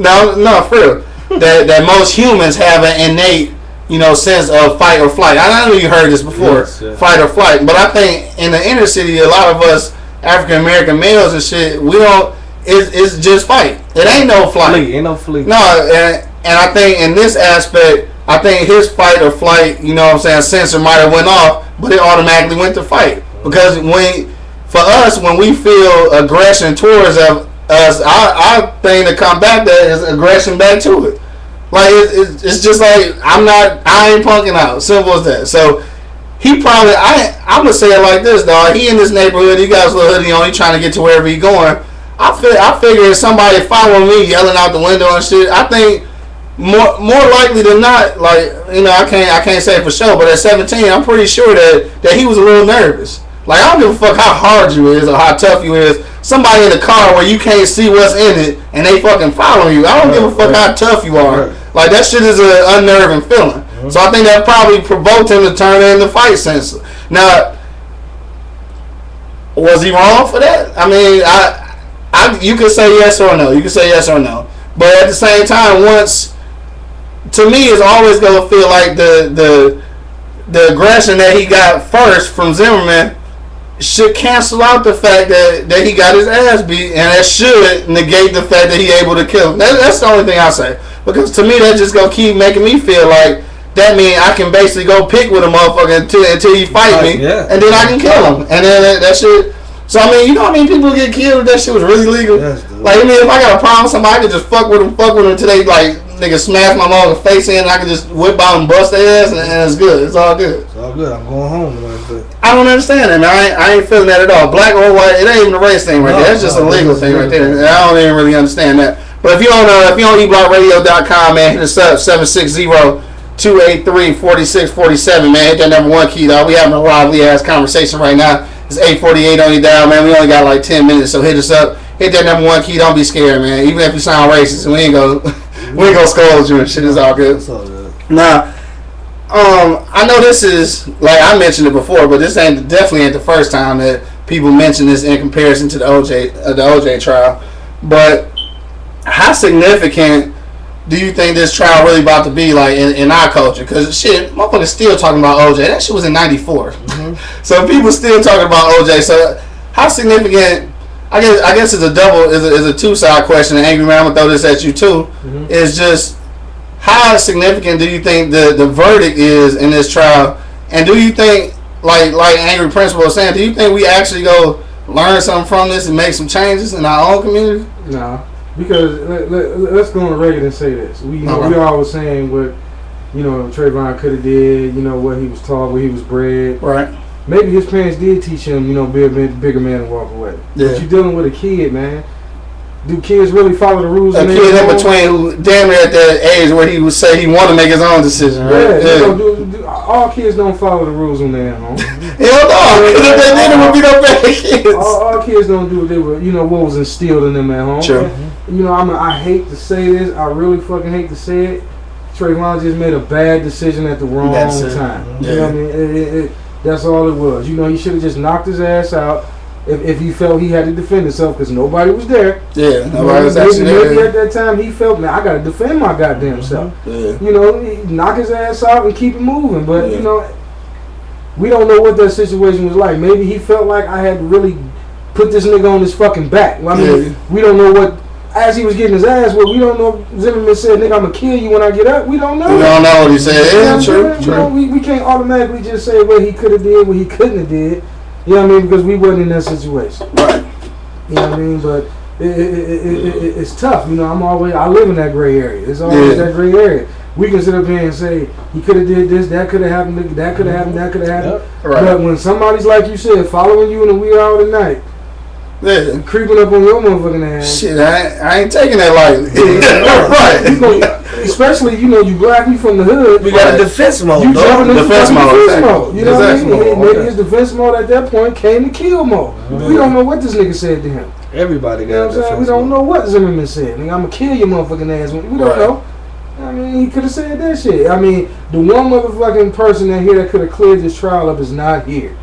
for real, that most humans have an innate, you know, sense of fight or flight. I know you heard this before, fight or flight. But I think in the inner city, a lot of us African American males and shit, we don't. It's just fight. It ain't no flight. Ain't no fleet. No, and I think in this aspect, I think his fight or flight, you know what I'm saying, sensor might have went off, but it automatically went to fight. Because for us, when we feel aggression towards us, our thing to come back there is aggression back to it. Like it's just like I ain't punking out. Simple as that. So he probably I'm gonna say it like this, dog. He in this neighborhood, he got his little hoodie on, he trying to get to wherever he going. I figure if somebody following me yelling out the window and shit, I think more likely than not, like, you know, I can't say for sure, but at 17, I'm pretty sure that he was a little nervous. Like, I don't give a fuck how hard you is or how tough you is. Somebody in the car where you can't see what's in it and they fucking following you. I don't give a fuck how tough you are. Like, that shit is an unnerving feeling. So I think that probably provoked him to turn in the fight sensor. Now, was he wrong for that? I mean, you could say yes or no. You could say yes or no. But at the same time, to me, it's always gonna feel like the aggression that he got first from Zimmerman should cancel out the fact that he got his ass beat, and that should negate the fact that he able to kill him. That's the only thing I say. Because to me, that just gonna keep making me feel like that means I can basically go pick with a motherfucker until he fight me, and then I can kill him, and then that shit. So I mean, you know what I mean? People get killed if that shit was really legal. Yes, like, I mean, if I got a problem with somebody, I could just fuck with them until they like nigga smash my motherfucking face in, and I can just whip out and bust their ass, and it's good. It's all good. It's all good. I'm going home. I don't understand that, man. I ain't feeling that at all. Black or white, it ain't even a race thing right there. It's just a legal thing right there. I don't even really understand that. But if you on eblockradio.com, man, hit us up 760-283-4647, man. Hit that number 1 key, dog. We having a lively ass conversation right now. It's 8:48 on your dial, man. We only got like 10 minutes, so hit us up. Hit that number 1 key. Don't be scared, man. Even if you sound racist, we ain't gonna scold you and shit. It's all good. It's all good. Now, I know this is, like I mentioned it before, but this definitely ain't the first time that people mention this in comparison to the OJ trial. But how significant do you think this trial really about to be, like, in our culture? Because shit, motherfuckers still talking about OJ. That shit was in '94. So people still talking about OJ. So how significant? I guess it's a two-side question. And Angry Man, I'm gonna throw this at you too. Is just how significant do you think the verdict is in this trial? And do you think, like Angry Principal was saying, do you think we actually go learn something from this and make some changes in our own community? No, because let's go on the record and say this. We always saying what you know, Trayvon could have did, you know, what he was taught, where he was bred. Right. Maybe his parents did teach him, you know, be a bigger man and walk away. Yeah. But you're dealing with a kid, man. Do kids really follow the rules? A kid in between who damn near at that age where he would say he want to make his own decision, right? Yeah. You know, all kids don't follow the rules when they're at home. Hell no, because if they did, it would be no bad kids. All kids don't do what they were, you know, what was instilled in them at home. True. And, you know, I hate to say this. I really fucking hate to say it. Trayvon just made a bad decision at the wrong time. Yeah. You know what I mean? That's all it was. You know, he should have just knocked his ass out if he felt he had to defend himself because nobody was there. Yeah, nobody was actually there. Maybe at that time he felt, man, I got to defend my goddamn self. Yeah. You know, knock his ass out and keep it moving. But, you know, we don't know what that situation was like. Maybe he felt like I had to really put this nigga on his fucking back. I mean, we don't know what. As he was getting his ass whooped, we don't know. Zimmerman said, "Nigga, I'm gonna kill you when I get up." We don't know. We don't know what he said. Yeah, true. You know, we can't automatically just say what he could have did, what he couldn't have did. You know what I mean? Because we wasn't in that situation. Right. You know what I mean? But it's tough. You know, I live in that gray area. It's always that gray area. We can sit up here and say he could have did this, that could have happened, that could have happened, that could have happened. Yep. Right. But when somebody's like you said, following you in the wee hour of the night. Yeah. Creeping up on your motherfucking ass. Shit, I ain't taking that lightly. Right. Especially, you know, you black, you from the hood. We got a defense mode. You jumping into defense mode. You know what I mean? Maybe his defense mode at that point came to kill mode. We don't know what this nigga said to him. Everybody got you know what I'm saying? We don't know what Zimmerman said. Nigga, I'm gonna kill your motherfucking ass. We don't know. I mean, he could have said that shit. I mean, the one motherfucking person that here that could have cleared this trial up is not here.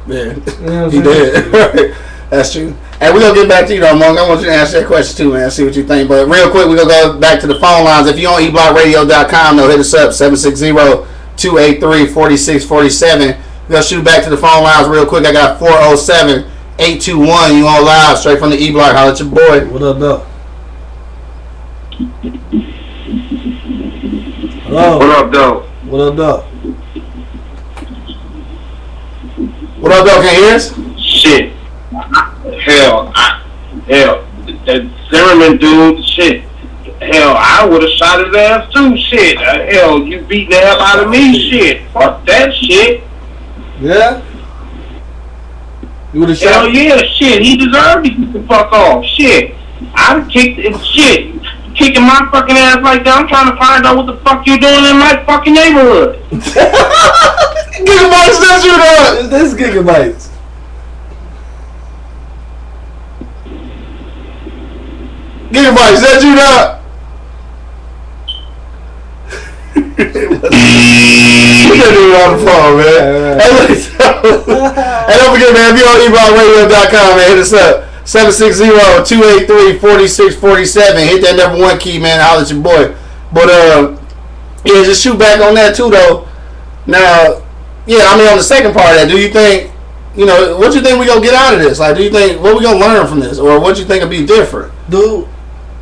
Yeah. You know what I'm He saying? did. Right. That's true. Hey, we're going to get back to you, though, Monk. I want you to answer that question, too, man. See what you think. But real quick, we're going to go back to the phone lines. If you're on eblockradio.com, though, hit us up, 760-283-4647. We're going to shoot back to the phone lines real quick. I got 407-821. You on live, straight from the E-Block. Holla at your boy. What up, though? Hello. What up, though? What up, though? What up, though? Can you hear us? Shit. Hell, that Zimmerman dude, shit. Hell, I would have shot his ass too, shit. Hell, you beating the hell out of me, shit. Fuck that shit. Yeah? You would have shot? Hell yeah, shit. He deserved to get the fuck off, shit. I'd have kicked it, shit. Kicking my fucking ass like that. I'm trying to find out what the fuck you doing in my fucking neighborhood. Gigabytes, that's you, though. This Gigabytes. Gigabytes, that's you, though. You can't do it on the phone, man. Hey, don't forget, man, if you're on eblockradio.com, man, hit us up. 760-283-4647. Hit that number one key, man. Holler at your boy. But, yeah, just shoot back on that, too, though. Now, yeah, I mean, on the second part of that, do you think, you know, what you think we gonna get out of this? Like, do you think, what we gonna learn from this? Or what you think will be different? Dude,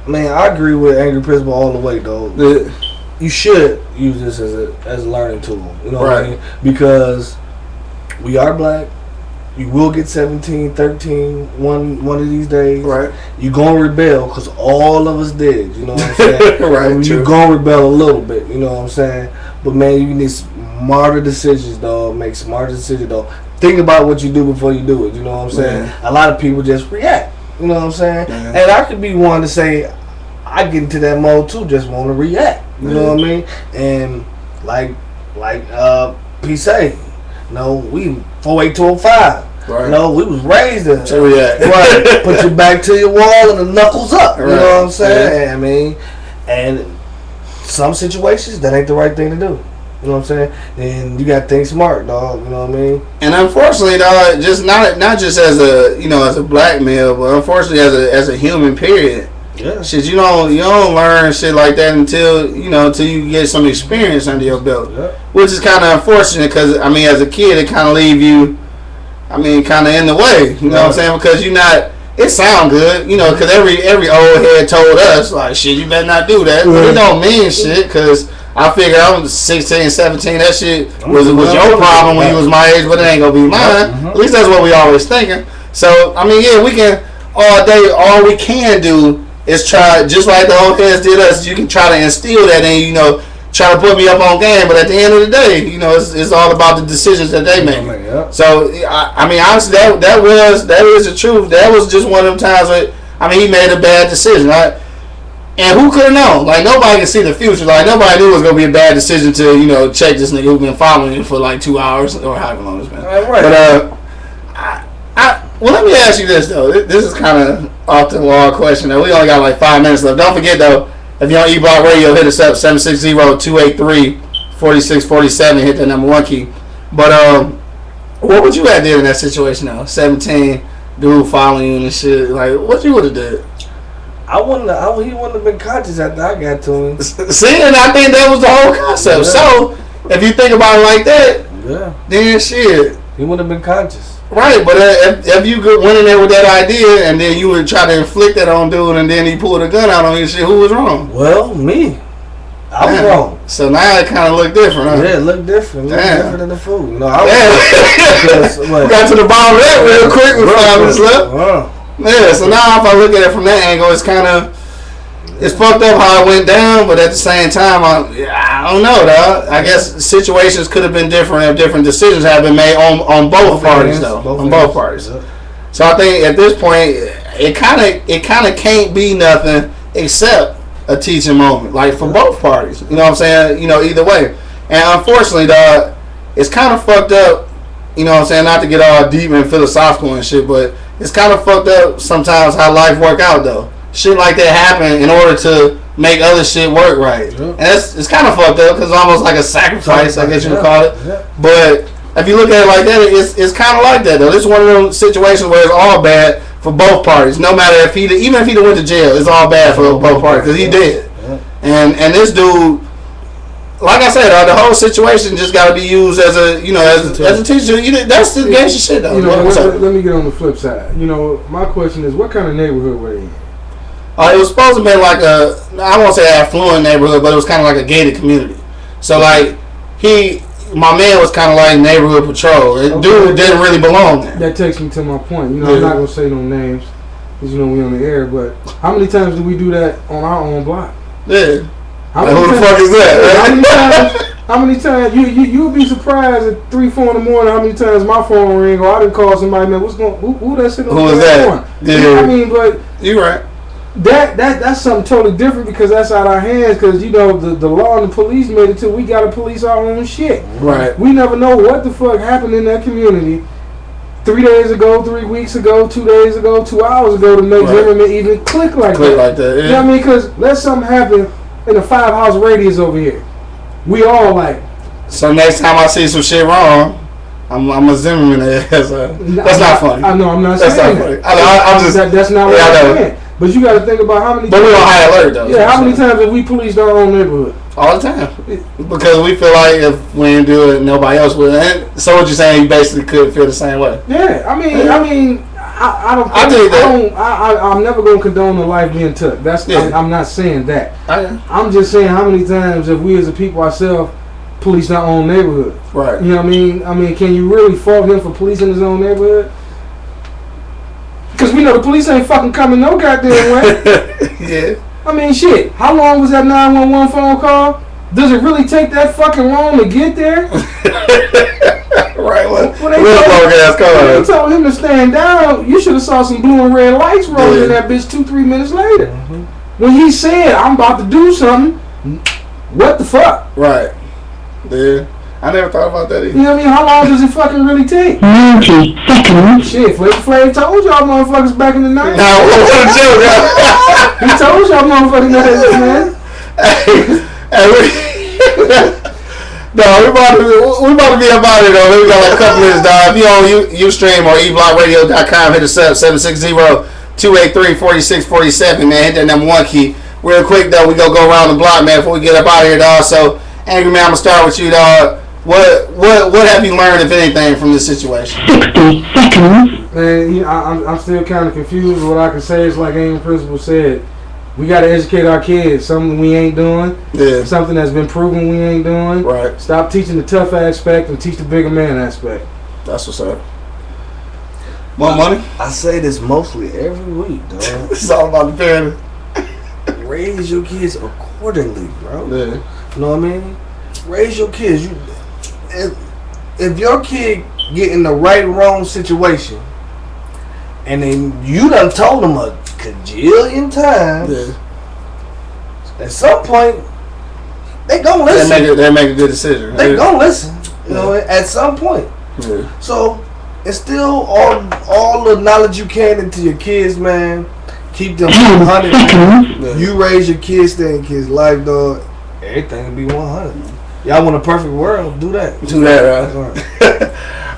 man, I agree with Angry Principal all the way, though. You should use this as a learning tool. You know what I mean? Because we are black. You will get 17, 13 one of these days. Right. You gonna rebel because all of us did. You know what I'm saying? Right. You gonna rebel a little bit. You know what I'm saying? But man, you need smarter decisions, dog. Make smarter decisions, dog. Think about what you do before you do it. You know what I'm saying? A lot of people just react. You know what I'm saying? And I could be one to say I get into that mode too. Just want to react. You know what I mean? And like P say, we 48205. Right. We was raised to react. Right. Put your back to your wall and the knuckles up. Right. You know what I'm saying? Yeah. I mean, and some situations that ain't the right thing to do. You know what I'm saying? And you got to think smart, dog. You know what I mean? And unfortunately, dog, just not just as a as a black male, but unfortunately as a human, period. Yeah. Shit, you don't learn shit like that until you get some experience under your belt, which is kind of unfortunate because I mean, as a kid, it kind of leave you, kind of in the way. You know what I'm saying? Because you're not. It sound good, because every old head told us like, shit, you better not do that, but it don't mean shit because. I figure I was 16, 17. That shit was your problem when you was my age, but it ain't gonna be mine. At least that's what we always thinking. So I mean, yeah, we can all we can do is try, just like the old heads did us. You can try to instill that in, try to put me up on game. But at the end of the day, you know, it's all about the decisions that they make. Yeah. So I mean, honestly, that is the truth. That was just one of them times where he made a bad decision. Right? And who could have known? Like, nobody can see the future. Like, nobody knew it was going to be a bad decision to, you know, check this nigga who's been following you for like 2 hours or however long it's been. Right. But well, let me ask you this though. This is kind of off the wall question. Though. We only got like 5 minutes left. Don't forget though, if you're on E-Block Radio, hit us up 760-283-4647. Hit that number 1 key. But what would you have did in that situation though? 17, dude following you and shit. Like, what you would have did? He wouldn't have been conscious after I got to him. See, and I think that was the whole concept. Yeah. So if you think about it like that, then shit, he wouldn't have been conscious. Right, but if you went in there with that idea and then you would try to inflict that on dude and then he pulled a gun out on you, shit, who was wrong? Well, me. I was wrong. So now it kind of looked different, huh? Yeah, it looked different. It looked different than the food. You know, we got to the bottom of that real quick with 5 minutes left. Yeah, so now if I look at it from that angle, it's kind of... It's fucked up how it went down, but at the same time, I don't know, dog. I guess situations could have been different if different decisions have been made on both parties, though. On both parties. Yeah. So I think at this point, it kind of can't be nothing except a teaching moment, like for both parties. You know what I'm saying? You know, either way. And unfortunately, dog, it's kind of fucked up. You know what I'm saying? Not to get all deep and philosophical and shit, but it's kind of fucked up sometimes how life work out, though. Shit like that happen in order to make other shit work right. Yeah. And it's kind of fucked up because it's almost like a sacrifice, I guess you would call it. Yeah. But if you look at it like that, it's kind of like that, though. This is one of those situations where it's all bad for both parties. No matter if even if he went to jail, it's all bad for both parties because he did. Yeah. And this dude, like I said, the whole situation just got to be used as a teacher. That's the gangster shit, though. You know, let me get on the flip side. You know, my question is, what kind of neighborhood were they in? It was supposed to be like I won't say affluent neighborhood, but it was kind of like a gated community. So like my man was kind of like neighborhood patrol. Dude didn't really belong there. That takes me to my point. You know, I'm not gonna say no names because you know we on the air. But how many times do we do that on our own block? Yeah. Who the fuck is that? How many times you'll be surprised at 3-4 in the morning how many times my phone ring or I didn't call somebody, man, what's going who that shit on the phone? Who is that? Yeah. I mean, but you right. That's something totally different because that's out of our hands. Because you know the law and the police made it to we gotta police our own shit. Right. We never know what the fuck happened in that community 3 days ago, 3 weeks ago, 2 days ago, 2 hours ago to make Zimmerman even click like that. Like that. Yeah. You know what I mean? Because let something happen in a 5-house radius over here. We all like. So next time I see some shit wrong, I'm a Zimmerman ass. That's not funny. I know I'm not saying that. I'm just. That's not what I'm saying. But you got to think about how many. But we on high alert though. Yeah, how many times have we policed our own neighborhood? All the time. Because we feel like if we didn't do it, nobody else would. And so what you're saying, you basically could feel the same way. Yeah, I mean, I don't. I'm never gonna condone the life being took. I'm not saying that. I'm just saying how many times have we as a people ourselves policed our own neighborhood? Right. You know what I mean? I mean, can you really fault him for policing his own neighborhood? Because we know the police ain't fucking coming no goddamn way. Yeah. I mean, shit. How long was that 911 phone call? Does it really take that fucking long to get there? Right. When they told him to stand down, you should have saw some blue and red lights rolling in that bitch 2-3 minutes later. Mm-hmm. When he said, I'm about to do something, what the fuck? Right. Yeah. I never thought about that either. You know what I mean? How long does it fucking really take? 90 seconds. Shit, Flav told y'all motherfuckers back in the 90s. No, what a joke. He told y'all motherfucking that, man. No, we about to be about it though. We got like a couple minutes, dog. If you on Ustream or eblockradio.com, hit us up 760-283-4647, man. Hit that number 1 key. Real quick though, we gonna go around the block, man, before we get up out of here, dog. So, Angry Man, I'm gonna start with you, dog. What have you learned, if anything, from this situation? 60 seconds. Man, I'm still kind of confused. What I can say is like Angry Principal said, we got to educate our kids. Something we ain't doing. Yeah. Something that's been proven we ain't doing. Right. Stop teaching the tough aspect and teach the bigger man aspect. That's what's up. More money? I say this mostly every week, dog. It's all about the parenting. Raise your kids accordingly. accordingly, bro. Yeah. You know what I mean? Raise your kids. If your kid get in the right or wrong situation, and then you done told them a cajillion times, at some point, they gonna listen. They make a good decision. They gonna listen. You know, at some point. Yeah. So instill all the knowledge you can into your kids, man. Keep them 100. You raise your kids, stay in kids' life, dog. Everything will be 100. Y'all want a perfect world? Do that. Do that, right?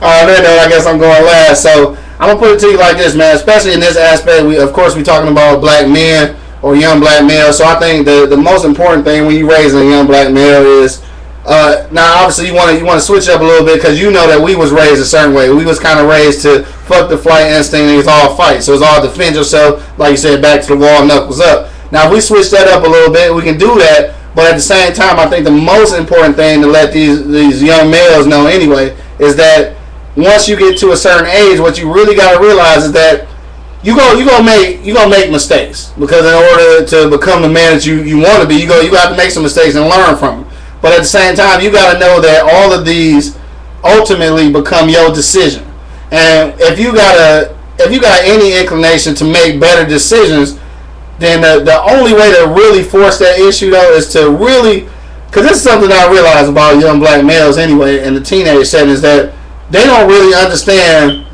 All right, then, I guess I'm going last. So I'm gonna put it to you like this, man. Especially in this aspect, we talking about black men or young black males. So I think the most important thing when you raise a young black male is now obviously you want to switch up a little bit because you know that we was raised a certain way. We was kind of raised to fuck the flight instinct. And it's all fight, so it's all defend yourself, like you said, back to the wall, knuckles up. Now if we switch that up a little bit, we can do that. But at the same time, I think the most important thing to let these young males know anyway is that once you get to a certain age, what you really got to realize is that you gonna make mistakes, because in order to become the man that you want to be, you got to make some mistakes and learn from them. But at the same time, you got to know that all of these ultimately become your decision. And if you got any inclination to make better decisions, then the only way to really force that issue though is to really, because this is something I realize about young black males anyway in the teenage setting, is that they don't really understand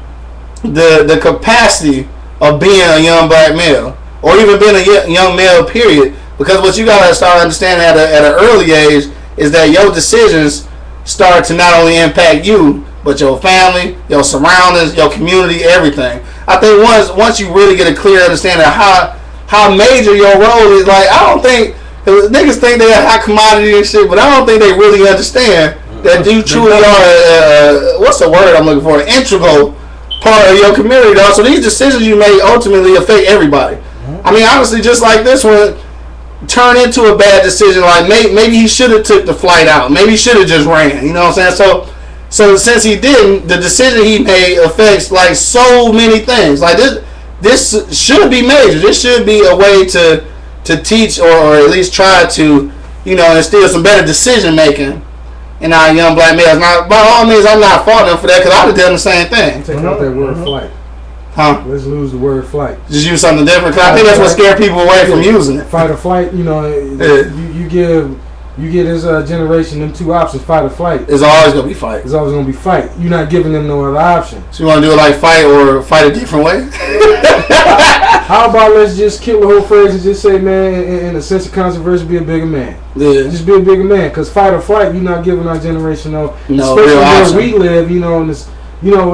the capacity of being a young black male, or even being a young male period. Because what you gotta start understanding at an early age is that your decisions start to not only impact you, but your family, your surroundings, your community, everything. I think once you really get a clear understanding of how major your role is, like, I don't think, niggas think they're a high commodity and shit, but I don't think they really understand that you truly are, what's the word I'm looking for, an integral part of your community, though. So these decisions you make ultimately affect everybody. I mean, honestly, just like this one, turn into a bad decision. Like maybe he should have took the flight out. Maybe he should have just ran. You know what I'm saying? So since he didn't, the decision he made affects like so many things. Like this should be major. This should be a way to teach or at least try to, you know, instill some better decision making in our young black males. Now, by all means, I'm not faulting them for that, because I would have done the same thing. Take out that word flight. Huh? Let's lose the word flight. Just use something different, because I think that's what scared people away from using it. Fight or flight, you know, you give this generation them two options, fight or flight. It's always going to be fight. It's always going to be fight. You're not giving them no other option. So you want to do it like fight or fight a different way? How about let's just kill the whole phrase and just say, man, in a sense of controversy, be a bigger man. Yeah. Just be a bigger man, because fight or flight, you're not giving our generation no especially where we live, you know, in this, you know,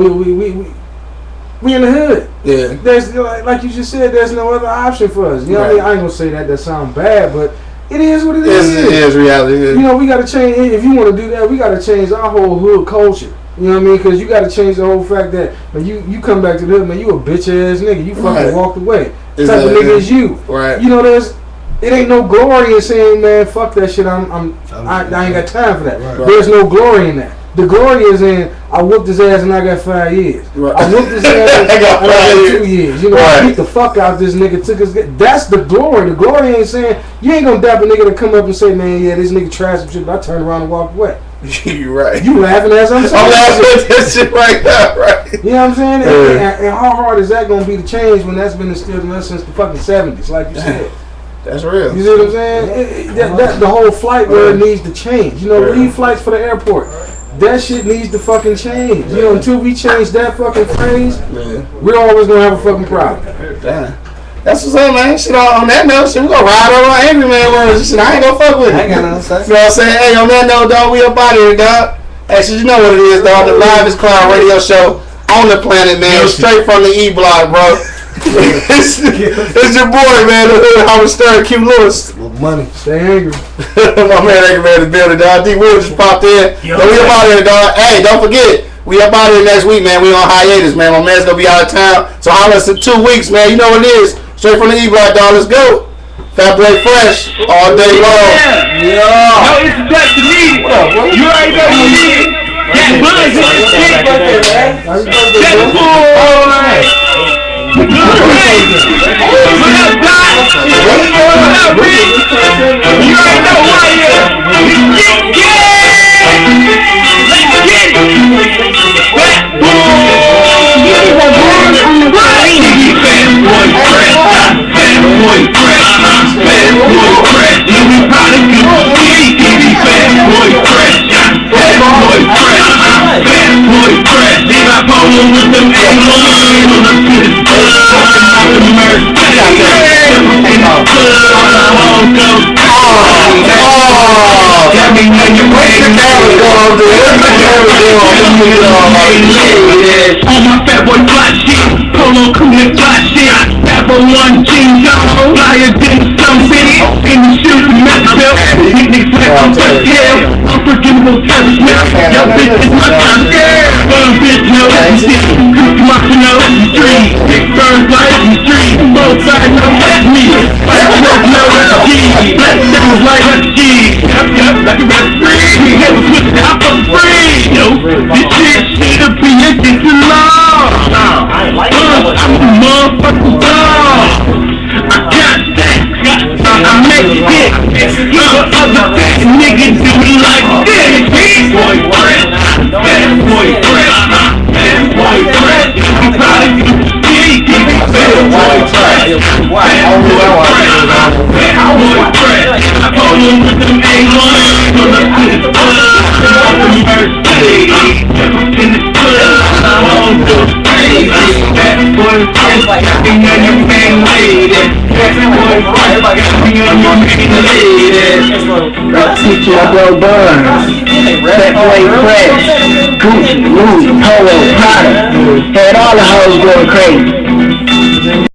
we in the hood. Yeah. There's, like you just said, there's no other option for us. You know what I mean? I ain't gonna say that sounds bad, but it is what it is. It is reality. Yeah. You know, we gotta change. If you want to do that, we gotta change our whole hood culture. You know what I mean? Because you gotta change the whole fact that, man, you come back to the hood, man, you a bitch ass nigga. You fucking walked away. Type of nigga is you. Right. You know, it ain't no glory in saying, man, fuck that shit. I ain't got time for that. Right. There's no glory in that. The glory is in, I whooped his ass and I got 5 years. Right. I whooped his ass and I got 2 years. You know, I beat the fuck out this nigga. That's the glory. The glory ain't saying, you ain't gonna dap a nigga to come up and say, man, yeah, this nigga trash some shit, but I turned around and walked away. You right. You laughing as I'm saying. I'm laughing at that shit right now, right? You know what I'm saying? And how hard is that gonna be to change when that's been instilled in us since the fucking 70s, like you said? That's real. You see what I'm saying? The whole flight word needs to change. You know, leave flights for the airport. That shit needs to fucking change. You know, until we change that fucking phrase, we're always gonna have a fucking problem. Damn. That's what's up, man. Shit, on that note, shit, we gonna ride over on Angry Man words. Shit, I ain't gonna fuck with it. I ain't got nothing to say. You know what I'm saying? Hey, on that note, dog, we up out here, dog. Hey, shit, you know what it is, dog. The Livest Cloud Radio Show on the planet, man. Straight from the E-Block, bro. It's your boy, man. The hood Howard Stern, Q Lewis. Money. Stay angry. My man, Angry Man, in the building, dog. D. Will just popped in. So we up out here, dog. Hey, don't forget. We up out here next week, man. We on hiatus, man. My man's gonna be out of town. So holler us in 2 weeks, man. You know what it is. Straight from the E-Block, dog. Let's go. Fat Boy Fresh all day long. Yeah. No introduction needed. You already know what it is. Get buzz on the shit. Get the boy. Good. What up, Doc? What up, Rick? You already know who I am. Let's get it. Fat boy. This is a brand on the screen. Fat boy fresh. Fat boy fresh. Fat boy fresh. You be proud of you. Fat boy fresh. Fat boy fresh. Fat boy fresh. They got polo with them all my fat boy fly shit, polo cool fly shit, fat boy one jeans on, flyer than some city, in the shoes and match belt, picnic flat on first tail, unforgivable service now, yo bitch is my time, fun bitch no, shit, cook my know, street, big birds like the street, both sides know that's me, black smoke no G, black devils like a G, yup, like a best free, we have a switch out for free, yo, this shit should be against the law, I'm a motherfucking dog, I got that, I make it, other fat niggas do me like this, boy fresh, bad boy fresh, bad boy fresh, I'm proud of you, bad boy fresh, bad boy fresh, bad boy fresh, I told you with them A1, so let's get it up, in the club, I'm on the stage, bad boy fresh, got me on your main lady, bad boy fresh, got me on your main lady, I'll teach you about Burns, Fat Boy Fresh, Gucci, Louis, Polo, Prada, had all the hoes going crazy.